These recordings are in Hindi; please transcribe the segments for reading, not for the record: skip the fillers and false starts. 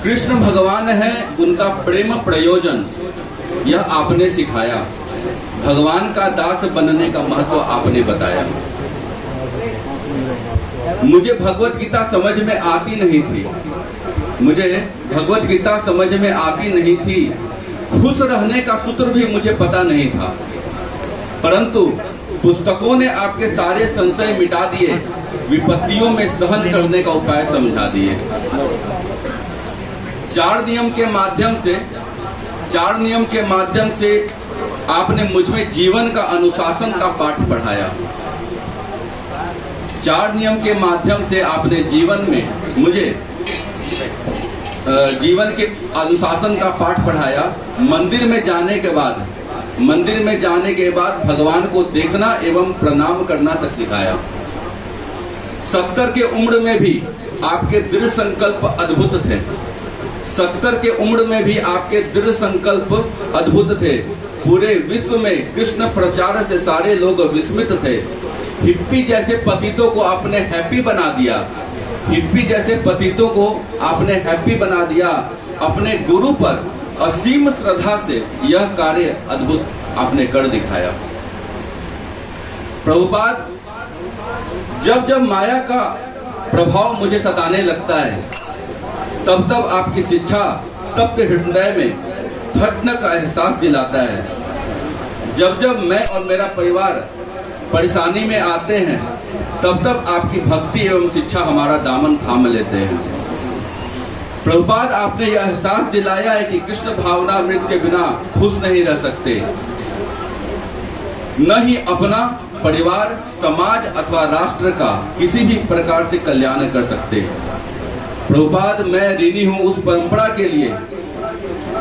कृष्ण भगवान है, उनका प्रेम प्रयोजन यह आपने सिखाया। भगवान का दास बनने का महत्व आपने बताया। मुझे भगवत गीता समझ में आती नहीं थी, मुझे भगवत गीता समझ में आती नहीं थी। खुश रहने का सूत्र भी मुझे पता नहीं था, परंतु पुस्तकों ने आपके सारे संशय मिटा दिए, विपत्तियों में सहन करने का उपाय समझा दिए। चार नियम के माध्यम से आपने मुझ में जीवन का अनुशासन का पाठ पढ़ाया। 4 नियम के माध्यम से आपने जीवन में मुझे जीवन के अनुशासन का पाठ पढ़ाया। मंदिर में जाने के बाद भगवान को देखना एवं प्रणाम करना तक सिखाया। 70 के उम्र में भी आपके दृढ़ संकल्प अद्भुत थे। 70 के उम्र में भी आपके दृढ़ संकल्प अद्भुत थे। पूरे विश्व में कृष्ण प्रचार से सारे लोग विस्मित थे। हिप्पी जैसे पतितों को आपने हैप्पी बना दिया। हिप्पी जैसे पतितों को आपने हैप्पी बना दिया। अपने गुरु पर असीम श्रद्धा से यह कार्य अद्भुत आपने कर दिखाया। प्रभुपाद, जब जब माया का प्रभाव मुझे सताने लगता है, तब तब आपकी शिक्षा तप्त हृदय में धड़कन का एहसास दिलाता है। जब जब मैं और मेरा परिवार परेशानी में आते हैं, तब तब आपकी भक्ति एवं शिक्षा हमारा दामन थाम लेते हैं। प्रभुपाद, आपने यह एहसास दिलाया है कि कृष्ण भावना अमृत के बिना खुश नहीं रह सकते, न ही अपना परिवार, समाज अथवा राष्ट्र का किसी भी प्रकार से कल्याण कर सकते। प्रभुपाद, मैं ऋणी हूँ उस परंपरा के लिए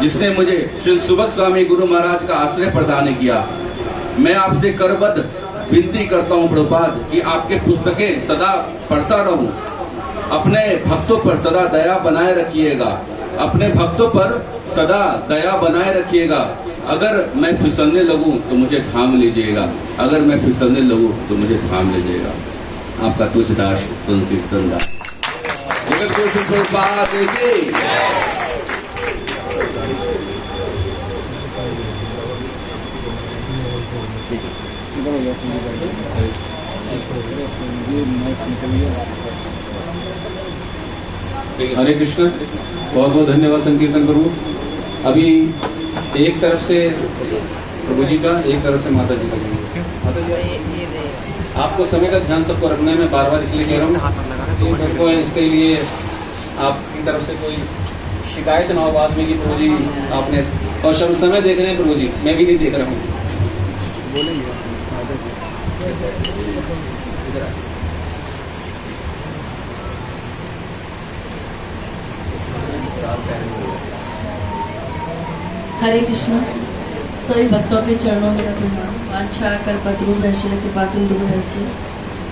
जिसने मुझे श्री सुबक स्वामी गुरु महाराज का आश्रय प्रदान किया। मैं आपसे करबद्ध विनती करता हूँ प्रभुपाद कि आपके पुस्तकें सदा पढ़ता रहूं। अपने भक्तों पर सदा दया बनाए रखिएगा, अपने भक्तों पर सदा दया बनाए रखिएगा। अगर मैं फिसलने लगूं तो मुझे थाम लीजिएगा, अगर मैं फिसलने लगूं तो मुझे थाम लीजिएगा। आपका तुलसीदास संकीर्तन दास। जगत गुरु श्री प्रभुपाद की। हरे कृष्ण। बहुत बहुत धन्यवाद संकीर्तन प्रभु। अभी एक तरफ से प्रभु जी का, एक तरफ से माता जी का। माता जी, आपको समय का ध्यान सबको रखना है। मैं बार बार इसलिए कह रहा हूँ कि इसके लिए आपकी तरफ से कोई शिकायत ना हो बाद में कि प्रभु जी आपने, और सब समय देख रहे हैं प्रभु जी, मैं भी नहीं देख रहा हूँ। हरे कृष्ण। सभी भक्तों के चरणों में प्रणाम। वांछा कल्पतरु वैष्णव कृपा सिंधु भजते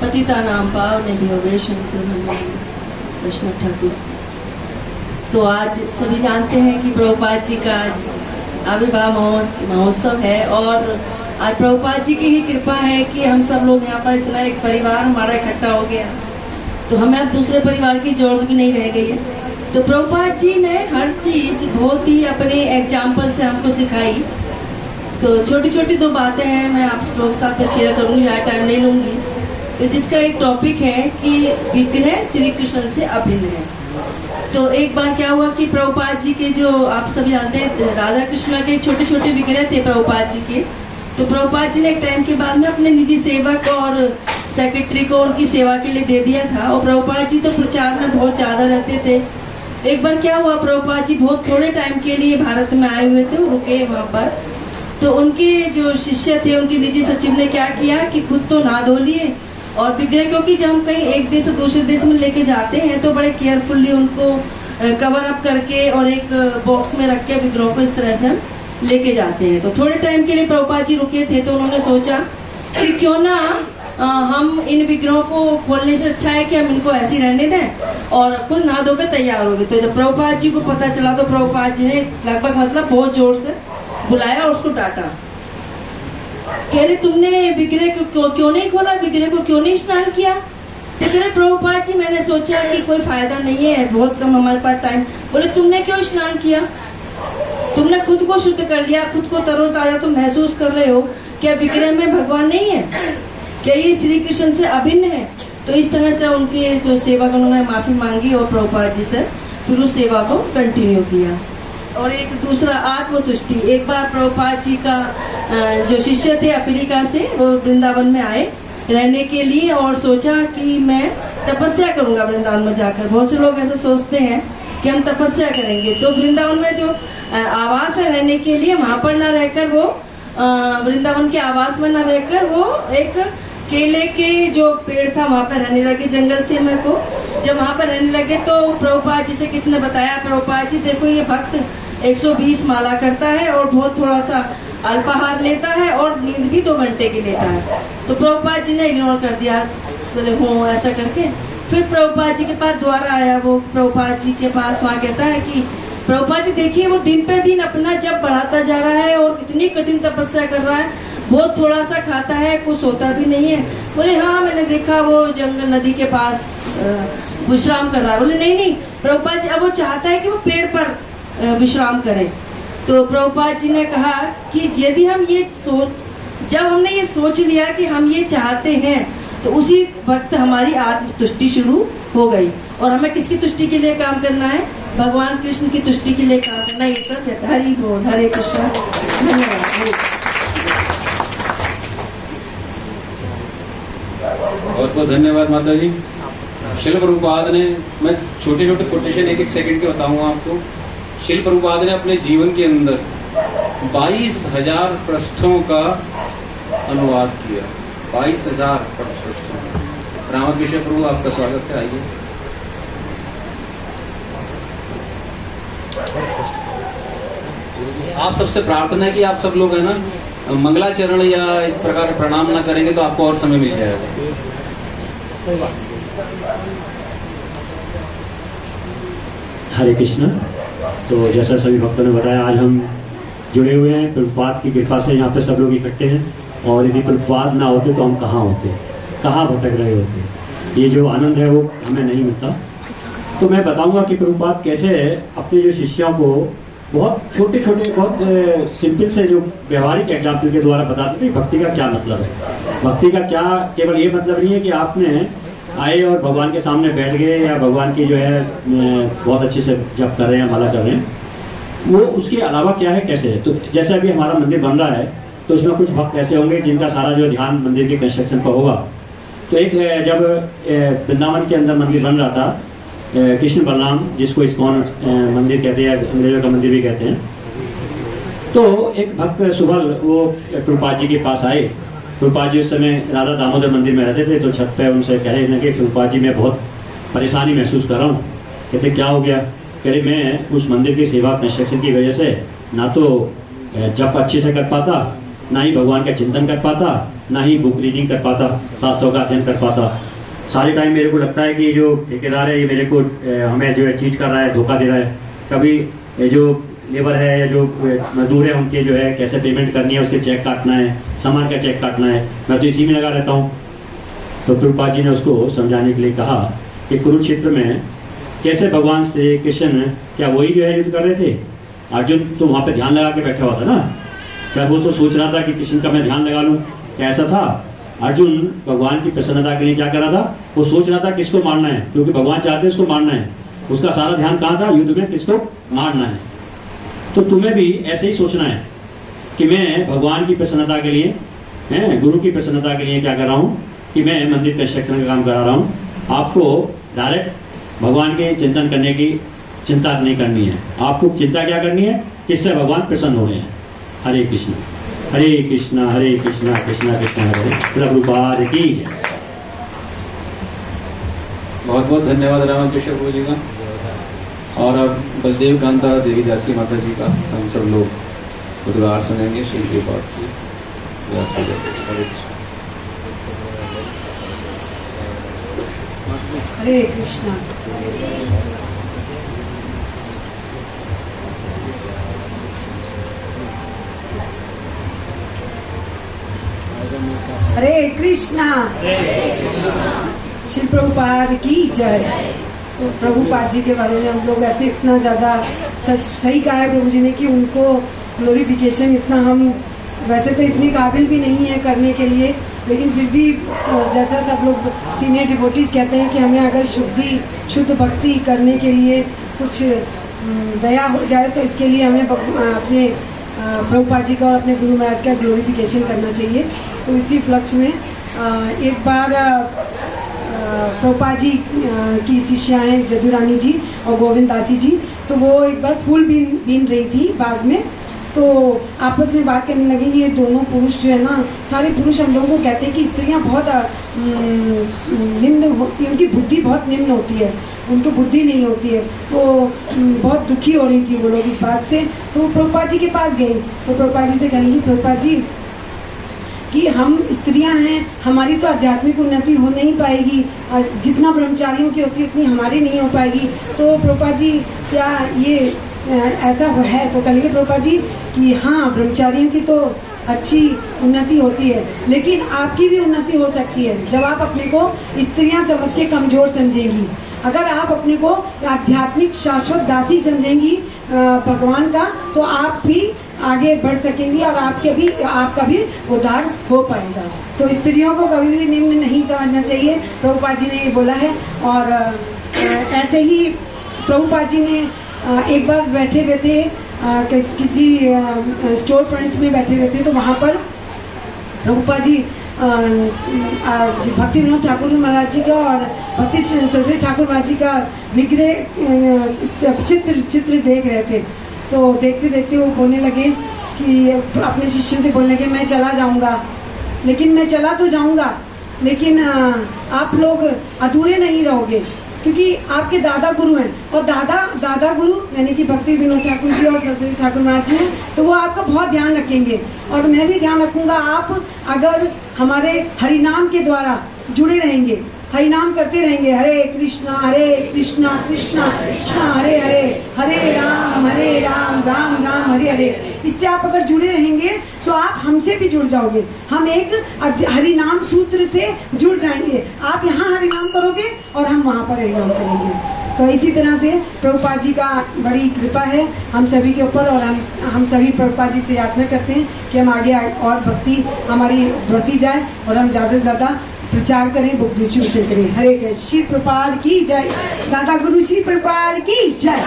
पतिता नाम पावनेभ्यो वैष्णव वैष्णव ठाकुर। तो आज सभी जानते हैं कि प्रभुपाद जी का आज आविर्भाव महोत्सव है, और आज प्रभुपाद जी की ही कृपा है कि हम सब लोग यहाँ पर इतना एक परिवार हमारा इकट्ठा हो गया, तो हमें अब दूसरे परिवार की जरूरत भी नहीं रह गई है। तो प्रभुपाद जी ने हर चीज बहुत ही अपने एग्जाम्पल से हमको सिखाई। तो छोटी छोटी 2 बातें हैं, मैं आप लोगों के साथ शेयर करूंगी, ज़्यादा टाइम नहीं लूंगी। तो जिसका एक टॉपिक है कि विग्रह श्री कृष्ण से अभिन्न है। तो एक बार क्या हुआ कि प्रभुपाद जी के, जो आप सभी जानते हैं, राधा कृष्ण के छोटे छोटे विग्रह थे प्रभुपाद जी के। तो प्रभुपाद जी ने एक टाइम के बाद में अपने निजी सेवक और सेक्रेटरी को उनकी सेवा के लिए दे दिया था, और प्रभुपाद जी तो प्रचार में बहुत ज्यादा रहते थे। एक बार क्या हुआ, प्रभुपाद जी बहुत थोड़े टाइम के लिए भारत में आए हुए थे, रुके वहाँ पर। तो उनके जो शिष्य थे, उनके निजी सचिव ने क्या किया कि खुद तो नहा धो लिए, और विग्रह, क्योंकि जब हम कहीं एक देश से दूसरे देश में लेके जाते हैं तो बड़े केयरफुली उनको कवर अप करके और एक बॉक्स में रख के विग्रहों को इस तरह से हम लेके जाते हैं। तो थोड़े टाइम के लिए प्रभुपाद जी रुके थे, तो उन्होंने सोचा कि क्यों ना हम इन विग्रहों को खोलने से अच्छा है कि हम इनको ऐसे ही रहने दें और खुद नहा धोकर तैयार हो गए। तो जब प्रभुपाद जी को पता चला तो प्रभुपाद जी ने लगभग बहुत जोर से बुलाया और उसको डांटा। कह रहे तुमने विग्रह क्यों नहीं खोला, विग्रह को क्यों नहीं स्नान किया? तो कह रहे प्रभुपाद जी मैंने सोचा कि कोई फायदा नहीं है, बहुत कम हमारे पास टाइम। बोले तुमने क्यों स्नान किया? तुमने खुद को शुद्ध कर लिया, खुद को तरोताजा तुम महसूस कर रहे हो। क्या विग्रह में भगवान नहीं है? क्या ये श्री कृष्ण से अभिन्न है? तो इस तरह से उनके जो सेवक उन्होंने माफी मांगी और प्रभुपाद जी से फिर उस सेवा को कंटिन्यू किया। और एक दूसरा आत्मतुष्टि, एक बार प्रभुपाद जी का जो शिष्य थे अफ्रीका से, वो वृंदावन में आए रहने के लिए और सोचा कि मैं तपस्या करूंगा वृंदावन में जाकर। बहुत से लोग ऐसा सोचते हैं कि हम तपस्या करेंगे, तो वृंदावन में जो आवास है रहने के लिए, वहां पर न रहकर वो वृंदावन के आवास में न रहकर वो एक केले के जो पेड़ था वहां पर रहने लगे, जंगल से मेरे को जब वहां पर रहने लगे तो प्रभुपाद जी से किसने बताया, प्रभुपाद जी देखो ये भक्त 120 माला करता है और बहुत थोड़ा सा अल्पाहार लेता है और नींद भी 2 घंटे की लेता है। तो प्रभुपाद जी ने इग्नोर कर दिया, बोले हूँ ऐसा करके। फिर प्रभुपाद जी के पास दोबारा आया, वो प्रभुपाद जी के पास वहाँ कहता है कि प्रभुपाद जी देखिए वो दिन पे दिन अपना जप बढ़ाता जा रहा है और कितनी कठिन तपस्या कर रहा है, बहुत थोड़ा सा खाता है, कुछ होता भी नहीं है। बोले हाँ मैंने देखा वो जंगल नदी के पास विश्राम कर रहा है। बोले नहीं नहीं प्रभुपाद जी, अब वो चाहता है कि वो पेड़ पर विश्राम करे। तो प्रभुपाद जी ने कहा कि यदि हम ये जब हमने ये सोच लिया कि हम ये चाहते हैं तो उसी वक्त हमारी आत्मतुष्टि शुरू हो गई। और हमें किसकी तुष्टि के लिए काम करना है? भगवान कृष्ण की तुष्टि के लिए काम करना। ये सब कहता है। हरि बोल, हरे कृष्ण। धन्यवाद। बहुत बहुत धन्यवाद माता जी। शिल प्रभुपाद ने, मैं छोटे छोटे कोटेशन 1-1 सेकंड के बताऊंगा आपको। शिल प्रभुपाद ने अपने जीवन के अंदर 22,000 पृष्ठों का अनुवाद किया। 22,000 पृष्ठों। रामकृष्ण प्रभु आपका स्वागत है, आइए। आप सबसे प्रार्थना है कि आप सब लोग है ना मंगलाचरण या इस प्रकार प्रणाम ना करेंगे तो आपको और समय मिल जाएगा। हरे कृष्ण। तो जैसा सभी भक्तों ने बताया, आज हम जुड़े हुए हैं प्रभुपाद की कृपा से। यहाँ पे सब लोग इकट्ठे हैं और यदि प्रभुपाद ना होते तो हम कहाँ होते, कहाँ भटक रहे होते। ये जो आनंद है वो हमें नहीं मिलता। तो मैं बताऊंगा कि प्रभुपाद कैसे अपने जो शिष्यों को बहुत छोटे छोटे, बहुत सिंपल से जो व्यवहारिक एग्जाम्पल के द्वारा बताते थे भक्ति का क्या मतलब है। भक्ति का क्या केवल ये मतलब नहीं है कि आपने आए और भगवान के सामने बैठ गए या भगवान की जो है बहुत अच्छे से जप कर रहे हैं, माला कर रहे हैं। वो उसके अलावा क्या है, कैसे है। तो जैसे अभी हमारा मंदिर बन रहा है तो उसमें कुछ भक्त ऐसे होंगे जिनका सारा जो ध्यान मंदिर के कंस्ट्रक्शन पर होगा। तो एक जब वृंदावन के अंदर मंदिर बन रहा था, कृष्ण बलराम, जिसको इस्कॉन मंदिर कहते हैं, अंग्रेजों का मंदिर भी कहते हैं, तो एक भक्त सुबल वो प्रभुपाद जी के पास आए। प्रभुपाद जी उस समय राधा दामोदर मंदिर में रहते थे। तो छत पे उनसे कह रहे कि प्रभुपाद जी मैं बहुत परेशानी महसूस कर रहा हूँ। कहते क्या हो गया? कह रहे मैं उस मंदिर की सेवा कंस्ट्रक्शन की वजह से ना तो जप अच्छे से कर पाता, ना ही भगवान का चिंतन कर पाता, ना ही बुक रीडिंग कर पाता, शास्त्रों का अध्ययन कर पाता। सारे टाइम मेरे को लगता है कि जो ठेकेदार है ये मेरे को हमें जो है चीट कर रहा है, धोखा दे रहा है। कभी जो लेबर है या जो मजदूर है उनके जो है कैसे पेमेंट करनी है, उसके चेक काटना है, सामान का चेक काटना है, मैं तो इसी में लगा रहता हूँ। तो प्रभुपाद जी ने उसको समझाने के लिए कहा कि कुरुक्षेत्र में कैसे भगवान श्री कृष्ण, क्या वही जो है युद्ध कर रहे थे? अर्जुन तो वहाँ पे ध्यान लगा के बैठा हुआ था ना। क्या वो तो सोच रहा था कि कृष्ण का मैं ध्यान लगा लूँ? क्या ऐसा था? अर्जुन भगवान की प्रसन्नता के लिए क्या कर रहा था? वो सोच रहा था किसको मारना है, क्योंकि भगवान चाहते हैं उसको मारना है। उसका सारा ध्यान कहाँ था? युद्ध में किसको मारना है। तो तुम्हें भी ऐसे ही सोचना है कि मैं भगवान की प्रसन्नता के लिए, मैं गुरु की प्रसन्नता के लिए क्या कर रहा हूँ कि मैं मंदिर कंस्ट्रक्शन का काम करा रहा हूँ। आपको डायरेक्ट भगवान के चिंतन करने की चिंता नहीं करनी है। आपको चिंता क्या करनी है? किससे भगवान प्रसन्न हो रहे हैं। हरे कृष्ण कृष्ण कृष्ण कृष्ण हरे। प्रभुपाद की। बहुत बहुत धन्यवाद रामकृष्ण प्रभु जी का। और अब बलदेव कांता देवी दासी माता जी का हम सब लोग उद्गार सुनेंगे। श्री जी पाठ की हरे कृष्णा। हरे कृष्णा। श्री प्रभुपाद की जय। तो प्रभुपाद जी के बारे में हम लोग ऐसे इतना ज़्यादा सही कहा है प्रभु जी ने कि उनको ग्लोरिफिकेशन इतना हम वैसे तो इतने काबिल भी नहीं है करने के लिए, लेकिन फिर भी जैसा सब लोग सीनियर डिवोटीज कहते हैं कि हमें अगर शुद्ध भक्ति करने के लिए कुछ दया हो जाए तो इसके लिए हमें अपने प्रभुपाद जी का और अपने गुरु महाराज का ग्लोरिफिकेशन करना चाहिए। तो इसी उपलक्ष्य में एक बार प्रभुपाद जी की शिष्याएँ जदुरानी जी और गोविंद दासी जी, तो वो एक बार फूल बीन रही थी बाग में, तो आपस में बात करने लगे। ये दोनों पुरुष जो है ना, सारे पुरुष हम लोगों को कहते हैं कि स्त्रियां बहुत निम्न होती है, उनकी बुद्धि बहुत निम्न होती है, उनको बुद्धि नहीं होती है। तो बहुत दुखी हो रही थी वो लोग इस बात से। तो प्रभुपाद जी के पास गई, तो प्रभुपाद जी से कहेंगी प्रभुपाद जी कि हम स्त्रियां हैं, हमारी तो आध्यात्मिक उन्नति हो नहीं पाएगी, जितना ब्रह्मचारियों की होती है उतनी हमारी नहीं हो पाएगी। तो प्रभुपाद जी क्या ये ऐसा है? तो कहेंगे प्रभुपाद जी कि हाँ, ब्रह्मचारियों की तो अच्छी उन्नति होती है, लेकिन आपकी भी उन्नति हो सकती है जब आप अपने को स्त्रियां समझ के कमजोर समझेंगी। अगर आप अपने को आध्यात्मिक शाश्वत दासी समझेंगी भगवान का, तो आप भी आगे बढ़ सकेंगी और आपका भी उद्धार हो पाएगा। तो स्त्रियों को कभी भी निम्न नहीं समझना चाहिए, प्रभुपाद जी ने ये बोला है। और ऐसे ही प्रभुपाद जी ने एक बार बैठे हुए थे किसी स्टोर फ्रंट में बैठे हुए थे, तो वहाँ पर प्रभुपाद जी भक्ति विनोद ठाकुर महाराज जी का और भक्ति सरस्वती ठाकुर महाराज जी का विग्रह चित्र देख रहे थे। तो देखते देखते वो बोलने लगे कि अपने शिष्यों से बोलने लगे, मैं चला जाऊँगा, लेकिन मैं चला तो जाऊँगा, लेकिन आप लोग अधूरे नहीं रहोगे, क्योंकि आपके दादा गुरु हैं, और दादा गुरु यानी कि भक्ति विनोद ठाकुर जी और सरस्वती ठाकुर महाराज जी, तो वो आपका बहुत ध्यान रखेंगे और मैं भी ध्यान रखूंगा। आप अगर हमारे हरिनाम के द्वारा जुड़े रहेंगे, हरिनाम करते रहेंगे, हरे कृष्णा कृष्णा कृष्णा हरे हरे, हरे राम राम राम हरे हरे, इससे आप अगर जुड़े रहेंगे तो आप हमसे भी जुड़ जाओगे। हम एक हरिनाम सूत्र से जुड़ जाएंगे। आप यहाँ हरिनाम करोगे और हम वहाँ पर हरिनाम करेंगे। तो इसी तरह से प्रभुपाद जी का बड़ी कृपा है हम सभी के ऊपर, और हम सभी प्रभुपाद जी से याचना करते हैं कि हम आगे और भक्ति हमारी बढ़ती जाए और हम ज़्यादा से ज़्यादा प्रचार करें, बुद्धि विषय करें। हरे कृष्ण। श्री प्रभुपाद की जय। दादा गुरु श्री प्रभुपाद की जय।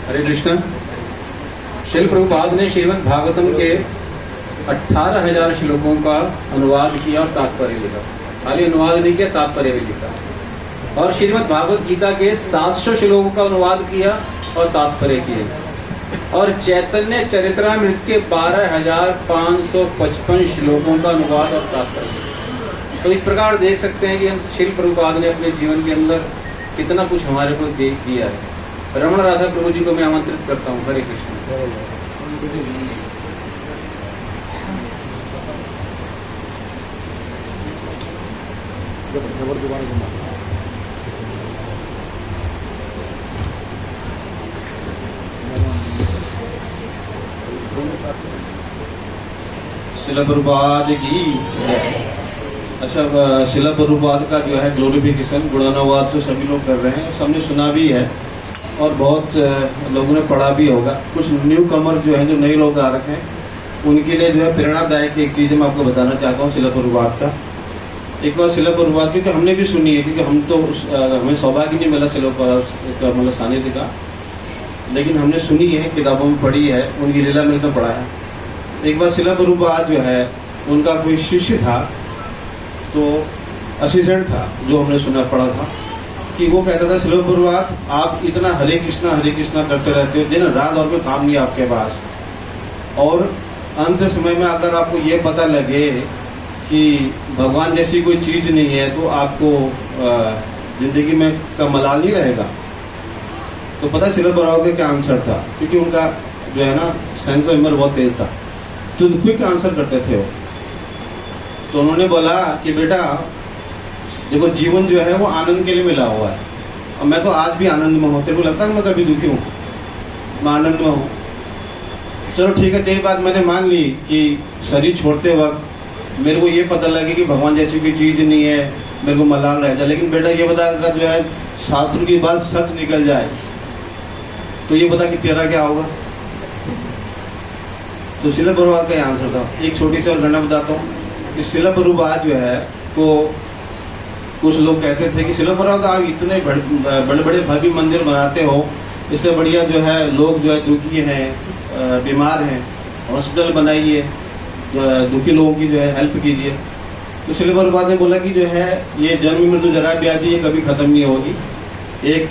हरे कृष्ण। श्रील प्रभुपाद ने श्रीमद् भागवतम के 18,000 श्लोकों का अनुवाद किया और तात्पर्य लिखा। खाली अनुवाद नहीं किया, तात्पर्य भी लिखा। और श्रीमद् भागवत गीता के 700 श्लोकों का अनुवाद किया और तात्पर्य किए। और चैतन्य चरित्रामृत के 12,555 श्लोकों का अनुवाद और तात्पर्य। तो इस प्रकार देख सकते हैं कि हम श्रील प्रभुपाद ने अपने जीवन के अंदर कितना कुछ हमारे को दिया है। रमण राधा प्रभु जी को मैं आमंत्रित करता हूँ। हरे कृष्ण। शिला प्रभुपाद की। अच्छा, शिला प्रभुपाद का जो है ग्लोरिफिकेशन गुणानुवाद तो सभी लोग कर रहे हैं, सबने सुना भी है और बहुत लोगों ने पढ़ा भी होगा। कुछ न्यू कमर जो है, जो नए लोग आ रखे हैं, उनके लिए जो है प्रेरणादायक एक चीज़ मैं आपको बताना चाहता हूँ शिला प्रभुपाद का। एक बार शिला प्रभुपाद, क्योंकि हमने भी सुनी है, क्योंकि हम तो हमें सौभाग्य नहीं मिला शिला का मतलब सानिध्य का, लेकिन हमने सुनी है, किताबों में पढ़ी है, उनकी लीला में तो पढ़ा है। एक बार शिला प्रभुपाद जो है, उनका कोई शिष्य था, तो असिस्टेंट था, जो हमने सुना पढ़ा था कि वो कहता था, शिला प्रभुपाद आप इतना हरे कृष्णा करते रहते हो, दिन रात और कोई काम नहीं आपके पास, और अंत समय में अगर आपको ये पता लगे कि भगवान जैसी कोई चीज नहीं है, तो आपको जिंदगी में का मलाल नहीं रहेगा। तो पता शिला प्रभुपाद का क्या आंसर था, क्योंकि उनका जो है ना सेंस ऑफ ह्यूमर बहुत तेज था, तो क्विक आंसर करते थे वो। तो उन्होंने बोला कि बेटा देखो, जीवन जो है वो आनंद के लिए मिला हुआ है, और मैं तो आज भी आनंद में हूँ। तेरे को लगता है मैं कभी दुखी हूँ? मैं आनंद में हूँ। चलो ठीक है, तेरी बात मैंने मान ली कि शरीर छोड़ते वक्त मेरे को ये पता लगे कि भगवान जैसी कोई चीज़ नहीं है, मेरे को मलाल रह जाए। लेकिन बेटा ये बता, अगर जो है शास्त्र की बात सच निकल जाए तो ये बता कि तेरा क्या होगा। तो शिला प्रभुपाद का ये आंसर था। एक छोटी सी और घटना बताता हूँ कि शिला प्रभुपाद जो है वो कुछ लोग कहते थे कि शिला प्रभुपाद आप इतने बड़े बड़े भव्य मंदिर बनाते हो, इससे बढ़िया जो है लोग जो है दुखी हैं, बीमार हैं, हॉस्पिटल बनाइए, दुखी लोगों की जो है हेल्प कीजिए। तो शिला प्रभुपाद ने बोला कि जो है ये जन्म मृत्यु जरा ब्याधि ये कभी खत्म नहीं होगी। एक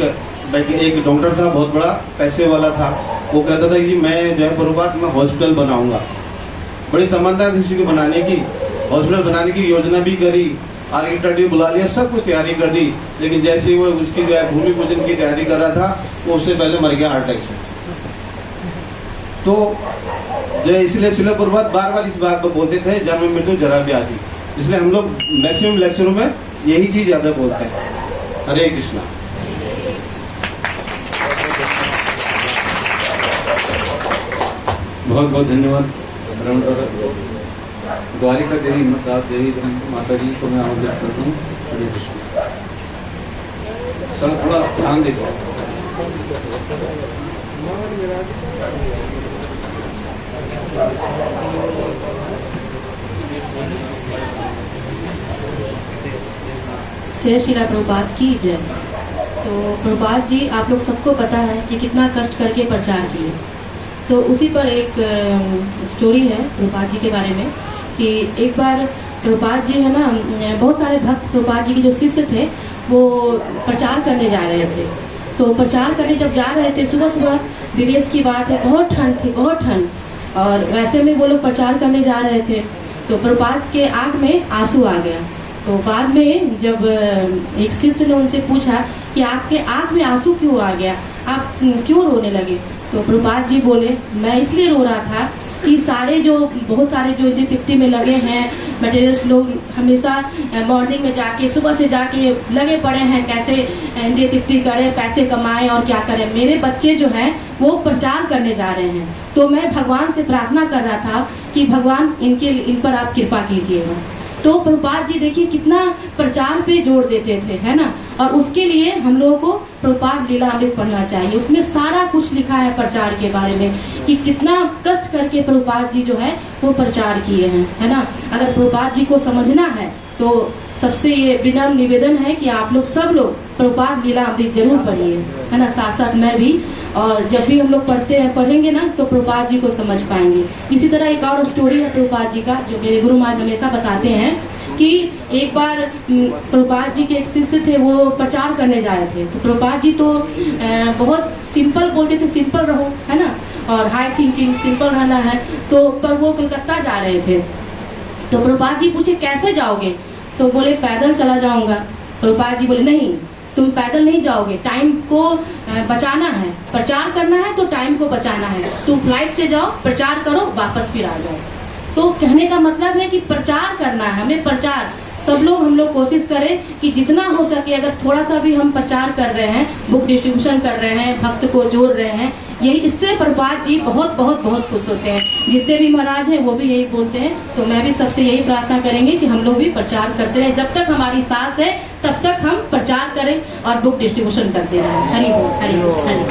डॉक्टर था, बहुत बड़ा पैसे वाला था, वो कहता था कि मैं जो है प्रभुपाद मैं हॉस्पिटल बनाऊंगा। बड़ी तमन्ना थी किसी को बनाने की, हॉस्पिटल बनाने की योजना भी करी, आर्किटेक्ट बुला लिया, सब कुछ तैयारी कर दी। लेकिन जैसे ही वो उसकी जो है भूमि पूजन की तैयारी कर रहा था, वो उससे पहले मर गया हार्ट अटैक से। तो जो है इसलिए शिला प्रभुपाद बार बार इस बात को बोलते थे, जन्म मृत्यु जरा व्याधि। इसलिए हम लोग मैक्सिमम लेक्चरों में यही चीज ज्यादा बोलते हैं। हरे कृष्णा। बहुत बहुत धन्यवाद। द्वारिका देवी देवी माता जी को मैं आमंत्रित करता हूँ। हरे कृष्ण। सर थोड़ा स्थान देखो। जय श्रीला प्रभुपाद की जय। तो प्रभुपाद जी आप लोग सबको पता है कि कितना कष्ट करके प्रचार किए। तो उसी पर एक स्टोरी है प्रभुपाद जी के बारे में कि एक बार प्रभुपाद जी है ना, बहुत सारे भक्त प्रभुपाद जी के जो शिष्य थे वो प्रचार करने जा रहे थे। तो प्रचार करने जब जा रहे थे, सुबह सुबह विदेश की बात है, बहुत ठंड थी, बहुत ठंड, और वैसे में वो लोग प्रचार करने जा रहे थे। तो प्रभुपाद के आँख में आंसू आ गया। तो बाद में जब एक शिष्य ने उनसे पूछा कि आपके आँख में आंसू क्यों आ गया, आप क्यों रोने लगे। तो प्रभुपाद जी बोले मैं इसलिए रो रहा था कि बहुत सारे जो इंद्रिय तृप्ति में लगे हैं मटेरियल्स लोग, हमेशा मॉर्निंग में जाके सुबह से जाके लगे पड़े हैं कैसे इंद्रिय तृप्ति करें, पैसे कमाएं और क्या करें। मेरे बच्चे जो हैं वो प्रचार करने जा रहे हैं, तो मैं भगवान से प्रार्थना कर रहा था कि भगवान इन पर आप कृपा कीजिएगा। तो प्रभुपाद जी देखिए कितना प्रचार पे जोर देते थे, है ना। और उसके लिए हम लोगों को प्रभुपाद लीलामृत पढ़ना चाहिए। उसमें सारा कुछ लिखा है प्रचार के बारे में कि कितना कष्ट करके प्रभुपाद जी जो है वो प्रचार किए हैं, है ना। अगर प्रभुपाद जी को समझना है तो सबसे ये विनम्र निवेदन है कि आप लोग सब लोग प्रभुपाद लीलामृत जरूर पढ़िए, है ना, साथ साथ मैं भी। और जब भी हम लोग पढ़ेंगे ना तो प्रभुपाद जी को समझ पाएंगे। इसी तरह एक और स्टोरी है प्रभुपाद जी का जो मेरे गुरु महाराज हमेशा बताते हैं कि एक बार प्रभुपाद जी के एक शिष्य थे, वो प्रचार करने जा रहे थे। तो प्रभुपाद जी तो बहुत सिंपल बोलते थे, सिंपल रहो, है ना, और हाई थिंकिंग, सिंपल रहना है। तो पर वो कलकत्ता जा रहे थे। तो प्रभुपाद जी पूछे कैसे जाओगे, तो बोले पैदल चला जाऊंगा। प्रभुपाद जी बोले नहीं, तुम पैदल नहीं जाओगे, टाइम को बचाना है, प्रचार करना है तो टाइम को बचाना है। तुम फ्लाइट से जाओ, प्रचार करो, वापस फिर आ जाओ। तो कहने का मतलब है कि प्रचार करना है हमें। प्रचार हम लोग कोशिश करें कि जितना हो सके, अगर थोड़ा सा भी हम प्रचार कर रहे हैं, बुक डिस्ट्रीब्यूशन कर रहे हैं, भक्त को जोड़ रहे हैं, यही इससे प्रभुपाद जी बहुत बहुत बहुत खुश होते हैं। जितने भी महाराज हैं वो भी यही बोलते हैं। तो मैं भी सबसे यही प्रार्थना करेंगे कि हम लोग भी प्रचार करते रहें, जब तक हमारी सांस है तब तक हम प्रचार करें और बुक डिस्ट्रीब्यूशन करते रहें। हरि बोल, हरि बोल, हरि बोल।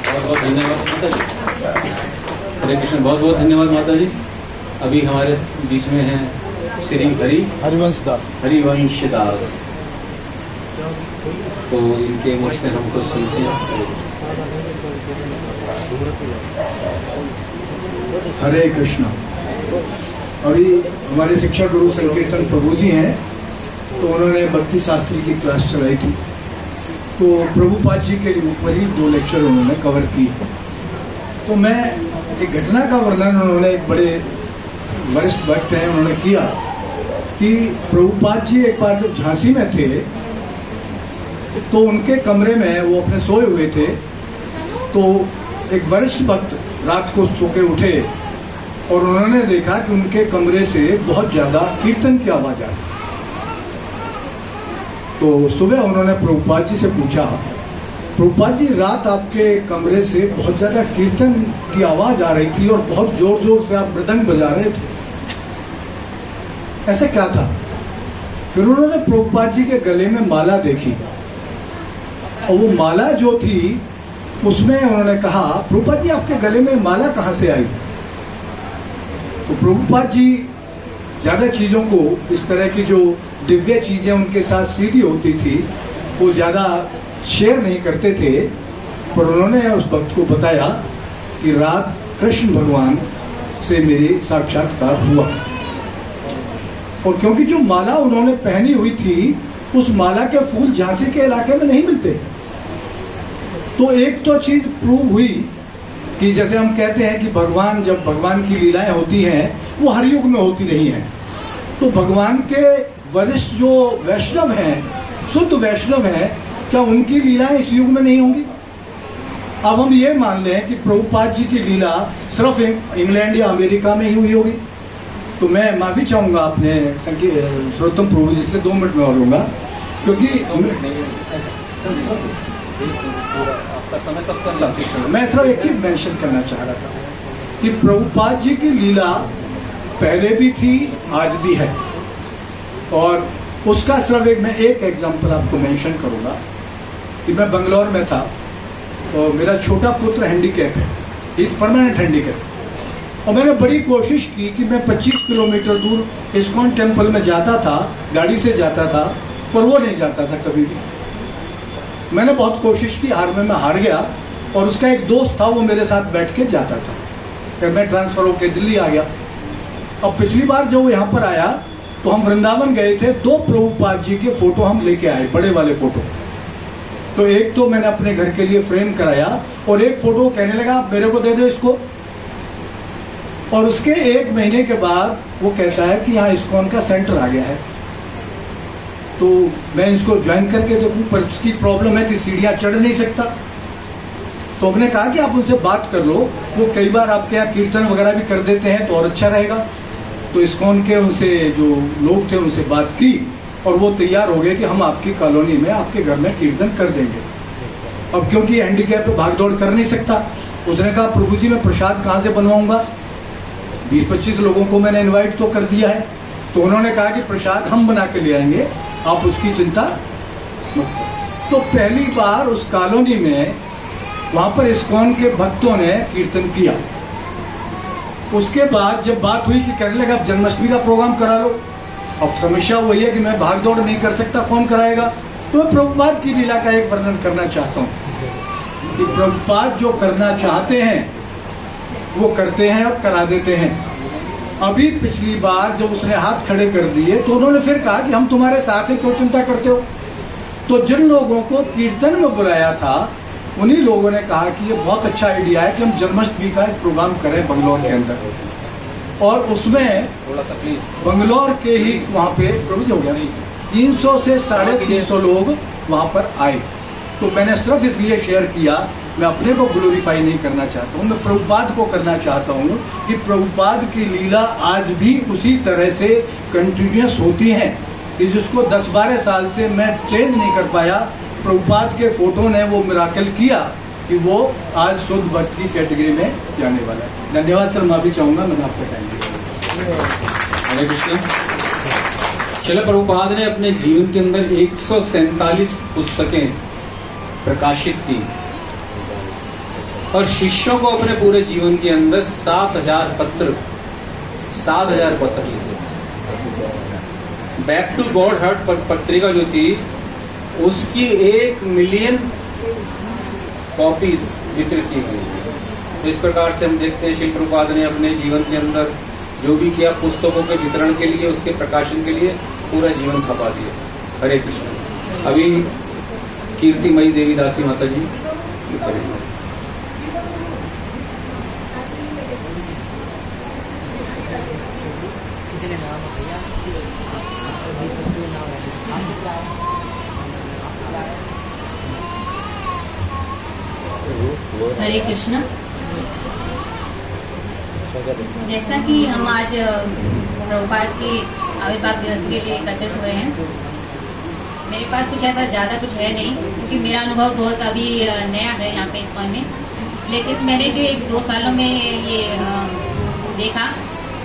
बहुत बहुत धन्यवाद माता जी। हरे कृष्ण। बहुत बहुत धन्यवाद माता जी। अभी हमारे बीच में हैं श्री हरिवंश दास। तो इनके मुख से हम कुछ सुनते हैं। हरे कृष्णा। अभी हमारे शिक्षा गुरु संकीर्तन प्रभु जी हैं, तो उन्होंने भक्ति शास्त्री की क्लास चलाई थी। तो प्रभुपाद जी के ऊपर ही 2 लेक्चर उन्होंने कवर किए। तो मैं एक घटना का वर्णन उन्होंने, एक बड़े वरिष्ठ भक्त हैं, उन्होंने किया कि प्रभुपाद जी एक बार जब झांसी में थे तो उनके कमरे में वो अपने सोए हुए थे। तो एक वरिष्ठ भक्त रात को सो के उठे और उन्होंने देखा कि उनके कमरे से बहुत ज्यादा कीर्तन की आवाज आ रही। तो सुबह उन्होंने प्रभुपाद जी से पूछा, प्रभुपाद जी रात आपके कमरे से बहुत ज्यादा कीर्तन की आवाज आ रही थी और बहुत जोर जोर से आप मृदंग बजा रहे थे, ऐसा क्या था? फिर उन्होंने प्रभुपाद जी के गले में माला देखी, और वो माला जो थी उसमें उन्होंने कहा, प्रभुपाद जी आपके गले में माला कहाँ से आई? तो प्रभुपाद जी ज्यादा चीजों को, इस तरह की जो दिव्य चीजें उनके साथ सीधी होती थी, वो ज्यादा शेयर नहीं करते थे। पर उन्होंने उस भक्त को बताया कि रात कृष्ण भगवान से मेरे साक्षात्कार हुआ, और क्योंकि जो माला उन्होंने पहनी हुई थी, उस माला के फूल झांसी के इलाके में नहीं मिलते। तो एक तो चीज प्रूव हुई कि जैसे हम कहते हैं कि भगवान, जब भगवान की लीलाएं होती हैं वो हर युग में होती रही हैं, तो भगवान के वरिष्ठ जो वैष्णव हैं, शुद्ध वैष्णव हैं, क्या उनकी लीलाएं इस युग में नहीं होंगी? अब हम ये मान लें कि प्रभुपाद जी की लीला सिर्फ इंग्लैंड या अमेरिका में ही हुई होगी, तो मैं माफी चाहूंगा अपने सर्वोत्तम प्रभु जी से, 2 मिनट में और लूंगा, क्योंकि आपका समय सबका मैं सिर्फ एक चीज मेंशन करना चाह रहा था कि प्रभुपाद जी की लीला पहले भी थी, आज भी है, और उसका सिर्फ मैं एक एग्जांपल आपको मेंशन करूंगा कि मैं बंगलौर में था, और मेरा छोटा पुत्र हैंडीकैप है, एक परमानेंट हैंडीकैप, और मैंने बड़ी कोशिश की कि मैं 25 किलोमीटर दूर इस्कॉन टेम्पल में जाता था, गाड़ी से जाता था, पर वो नहीं जाता था कभी भी। मैंने बहुत कोशिश की, हार में मैं हार गया, और उसका एक दोस्त था, वो मेरे साथ बैठ के जाता था। फिर मैं ट्रांसफर होकर दिल्ली आ गया। अब पिछली बार जब वो यहाँ पर आया तो हम वृंदावन गए थे, 2 प्रभुपाद जी के फोटो हम लेके आए, बड़े वाले फोटो। तो एक तो मैंने अपने घर के लिए फ्रेम कराया, और एक फोटो कहने लगा आप मेरे को दे दो इसको, और उसके 1 महीने के बाद वो कहता है कि यहाँ इस्कॉन का सेंटर आ गया है, तो मैं इसको ज्वाइन करके देखूं, पर उसकी प्रॉब्लम है कि सीढ़ियां चढ़ नहीं सकता। तो हमने कहा कि आप उनसे बात कर लो, वो कई बार आपके यहाँ कीर्तन वगैरह भी कर देते हैं, तो और अच्छा रहेगा। तो इस्कॉन के उनसे जो लोग थे उनसे बात की, और वो तैयार हो गए कि हम आपकी कॉलोनी में, आपके घर में कीर्तन कर देंगे। अब क्योंकि हैंडीकैप पे भाग दौड़ कर नहीं सकता, उसने कहा प्रभु जी मैं प्रसाद कहाँ से बनवाऊंगा? 20-25 लोगों को मैंने इन्वाइट तो कर दिया है। तो उन्होंने कहा कि प्रसाद हम बना के ले आएंगे, आप उसकी चिंता मत करो। तो पहली बार उस कॉलोनी में वहां पर इस्कॉन के भक्तों ने कीर्तन किया। उसके बाद जब बात हुई कि कहने लगा अब जन्माष्टमी का प्रोग्राम करा लो, अब समस्या वही है कि मैं भाग दौड़ नहीं कर सकता, कौन कराएगा? तो मैं प्रभुपाद की लीला का एक वर्णन करना चाहता हूँ कि प्रभुपाद जो करना चाहते हैं वो करते हैं और करा देते हैं। अभी पिछली बार जब उसने हाथ खड़े कर दिए तो उन्होंने फिर कहा कि हम तुम्हारे साथ हैं, क्यों चिंता करते हो? तो जिन लोगों को कीर्तन में बुलाया था उन्हीं लोगों ने कहा कि ये बहुत अच्छा आइडिया है कि हम जन्माष्टमी का एक प्रोग्राम करें बंगलौर के अंदर, और उसमें बंगलौर के ही वहाँ पे प्रभु हो गया 300 से 350 लोग वहाँ पर आए। तो मैंने सिर्फ इसलिए शेयर किया, मैं अपने को ग्लोरीफाई नहीं करना चाहता हूँ, मैं प्रभुपाद को करना चाहता हूँ कि प्रभुपाद की लीला आज भी उसी तरह से कंटिन्यूस होती है कि जिसको 10-12 साल से मैं चेंज नहीं कर पाया, प्रभुपाद के फोटो ने वो मिराकल किया कि वो आज शुद्ध भक्त की कैटेगरी में जाने वाला है। धन्यवाद सर, माफी चाहूंगा, मैंने आपका टाइम दिया। हरे कृष्ण। श्रील प्रभुपाद ने अपने जीवन के अंदर 147 पुस्तकें प्रकाशित की, और शिष्यों को अपने पूरे जीवन के अंदर 7,000 पत्र लिखे। बैक टू गॉड हार्ट पत्रिका जो थी उसकी 1 मिलियन कॉपीज वितरित की गई। इस प्रकार से हम देखते हैं श्री प्रभुपाद ने अपने जीवन के अंदर जो भी किया, पुस्तकों के वितरण के लिए, उसके प्रकाशन के लिए पूरा जीवन खपा दिया। हरे कृष्ण। अभी कीर्तिमयी देवी दासी माता जी करेंगे। हरे कृष्णा। जैसा कि हम आज प्रभुपाद के आविर्भाव दिवस के लिए एकत्रित हुए हैं, मेरे पास कुछ ऐसा ज़्यादा कुछ है नहीं, क्योंकि मेरा अनुभव बहुत अभी नया है यहाँ पे इस्कॉन में। लेकिन मैंने जो 1-2 सालों में ये देखा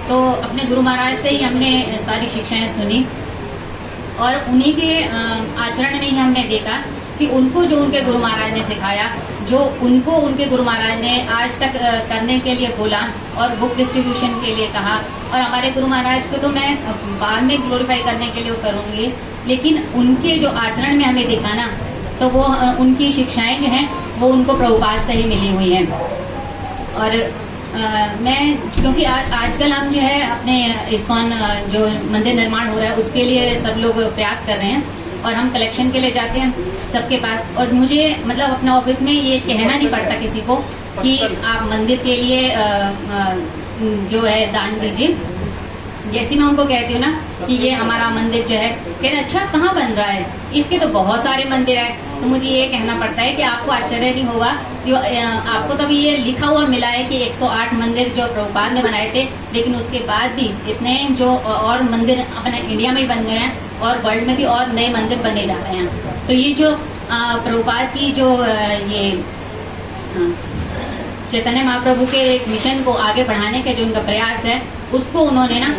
तो अपने गुरु महाराज से ही हमने सारी शिक्षाएं सुनी और उन्हीं के आचरण में ही हमने देखा कि उनको जो उनके गुरु महाराज ने सिखाया, जो उनको उनके गुरु महाराज ने आज तक करने के लिए बोला और बुक डिस्ट्रीब्यूशन के लिए कहा, और हमारे गुरु महाराज को तो मैं बाद में ग्लोरीफाई करने के लिए वो करूँगी, लेकिन उनके जो आचरण में हमें दिखा ना, तो वो उनकी शिक्षाएं जो हैं वो उनको प्रभुपाद से ही मिली हुई हैं। और मैं क्योंकि आजकल हम जो है अपने इस्कॉन जो मंदिर निर्माण हो रहा है उसके लिए सब लोग प्रयास कर रहे हैं और हम कलेक्शन के लिए जाते हैं सबके पास, और मुझे मतलब अपने ऑफिस में ये कहना नहीं पड़ता किसी को कि आप मंदिर के लिए जो है दान दीजिए। जैसे मैं उनको कहती हूँ ना कि ये हमारा मंदिर जो है, कहना अच्छा कहाँ बन रहा है, इसके तो बहुत सारे मंदिर हैं, तो मुझे ये कहना पड़ता है कि आपको आश्चर्य नहीं होगा जो आपको तो अभी ये लिखा हुआ मिला है कि 108 मंदिर जो प्रभुपाद ने बनाए थे, लेकिन उसके बाद भी इतने जो और मंदिर अपने इंडिया में ही बन गए हैं और वर्ल्ड में भी और नए मंदिर बने जा रहे हैं। तो ये जो प्रभुपाद की जो ये चैतन्य महाप्रभु के एक मिशन को आगे बढ़ाने का जो उनका प्रयास है, उसको उन्होंने ना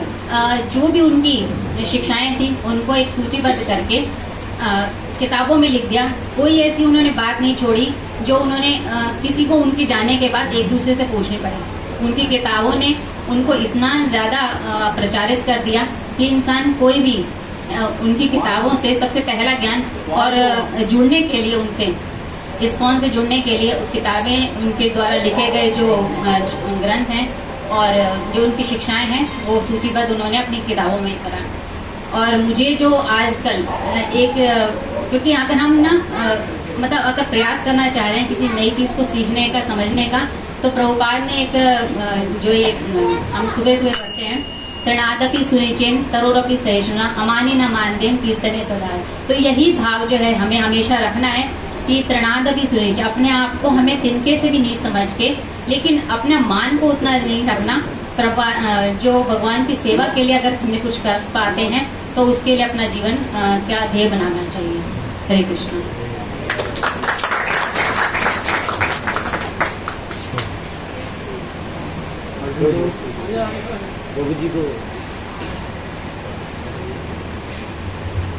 जो भी उनकी शिक्षाएं थी उनको एक सूचीबद्ध करके किताबों में लिख दिया। कोई ऐसी उन्होंने बात नहीं छोड़ी जो उन्होंने किसी को उनके जाने के बाद एक दूसरे से पूछनी पड़े। उनकी किताबों ने उनको इतना ज़्यादा प्रचारित कर दिया कि इंसान कोई भी उनकी किताबों से सबसे पहला ज्ञान, और जुड़ने के लिए उनसे इस्कॉन से जुड़ने के लिए किताबें उनके द्वारा लिखे गए जो ग्रंथ हैं और जो उनकी शिक्षाएं हैं वो सूचीबद्ध उन्होंने अपनी किताबों में करा। और मुझे जो आजकल एक क्योंकि अगर हम ना मतलब अगर प्रयास करना चाह रहे हैं किसी नई चीज़ को सीखने का, समझने का, तो प्रभुपाद ने एक जो ये हम सुबह सुबह पढ़ते हैं, तृणादपि सुनिचेन तरोरपि सहिष्णुना अमानी न मानदेन कीर्तने सदा। तो यही भाव जो है हमें हमेशा रखना है कि तृणादपि सुनिच, अपने आप को हमें तिनके से भी नहीं समझ के, लेकिन अपना मान को उतना नहीं रखना। जो भगवान की सेवा के लिए अगर हमने कुछ कर पाते हैं तो उसके लिए अपना जीवन क्या ध्येय बनाना चाहिए। हरे कृष्ण।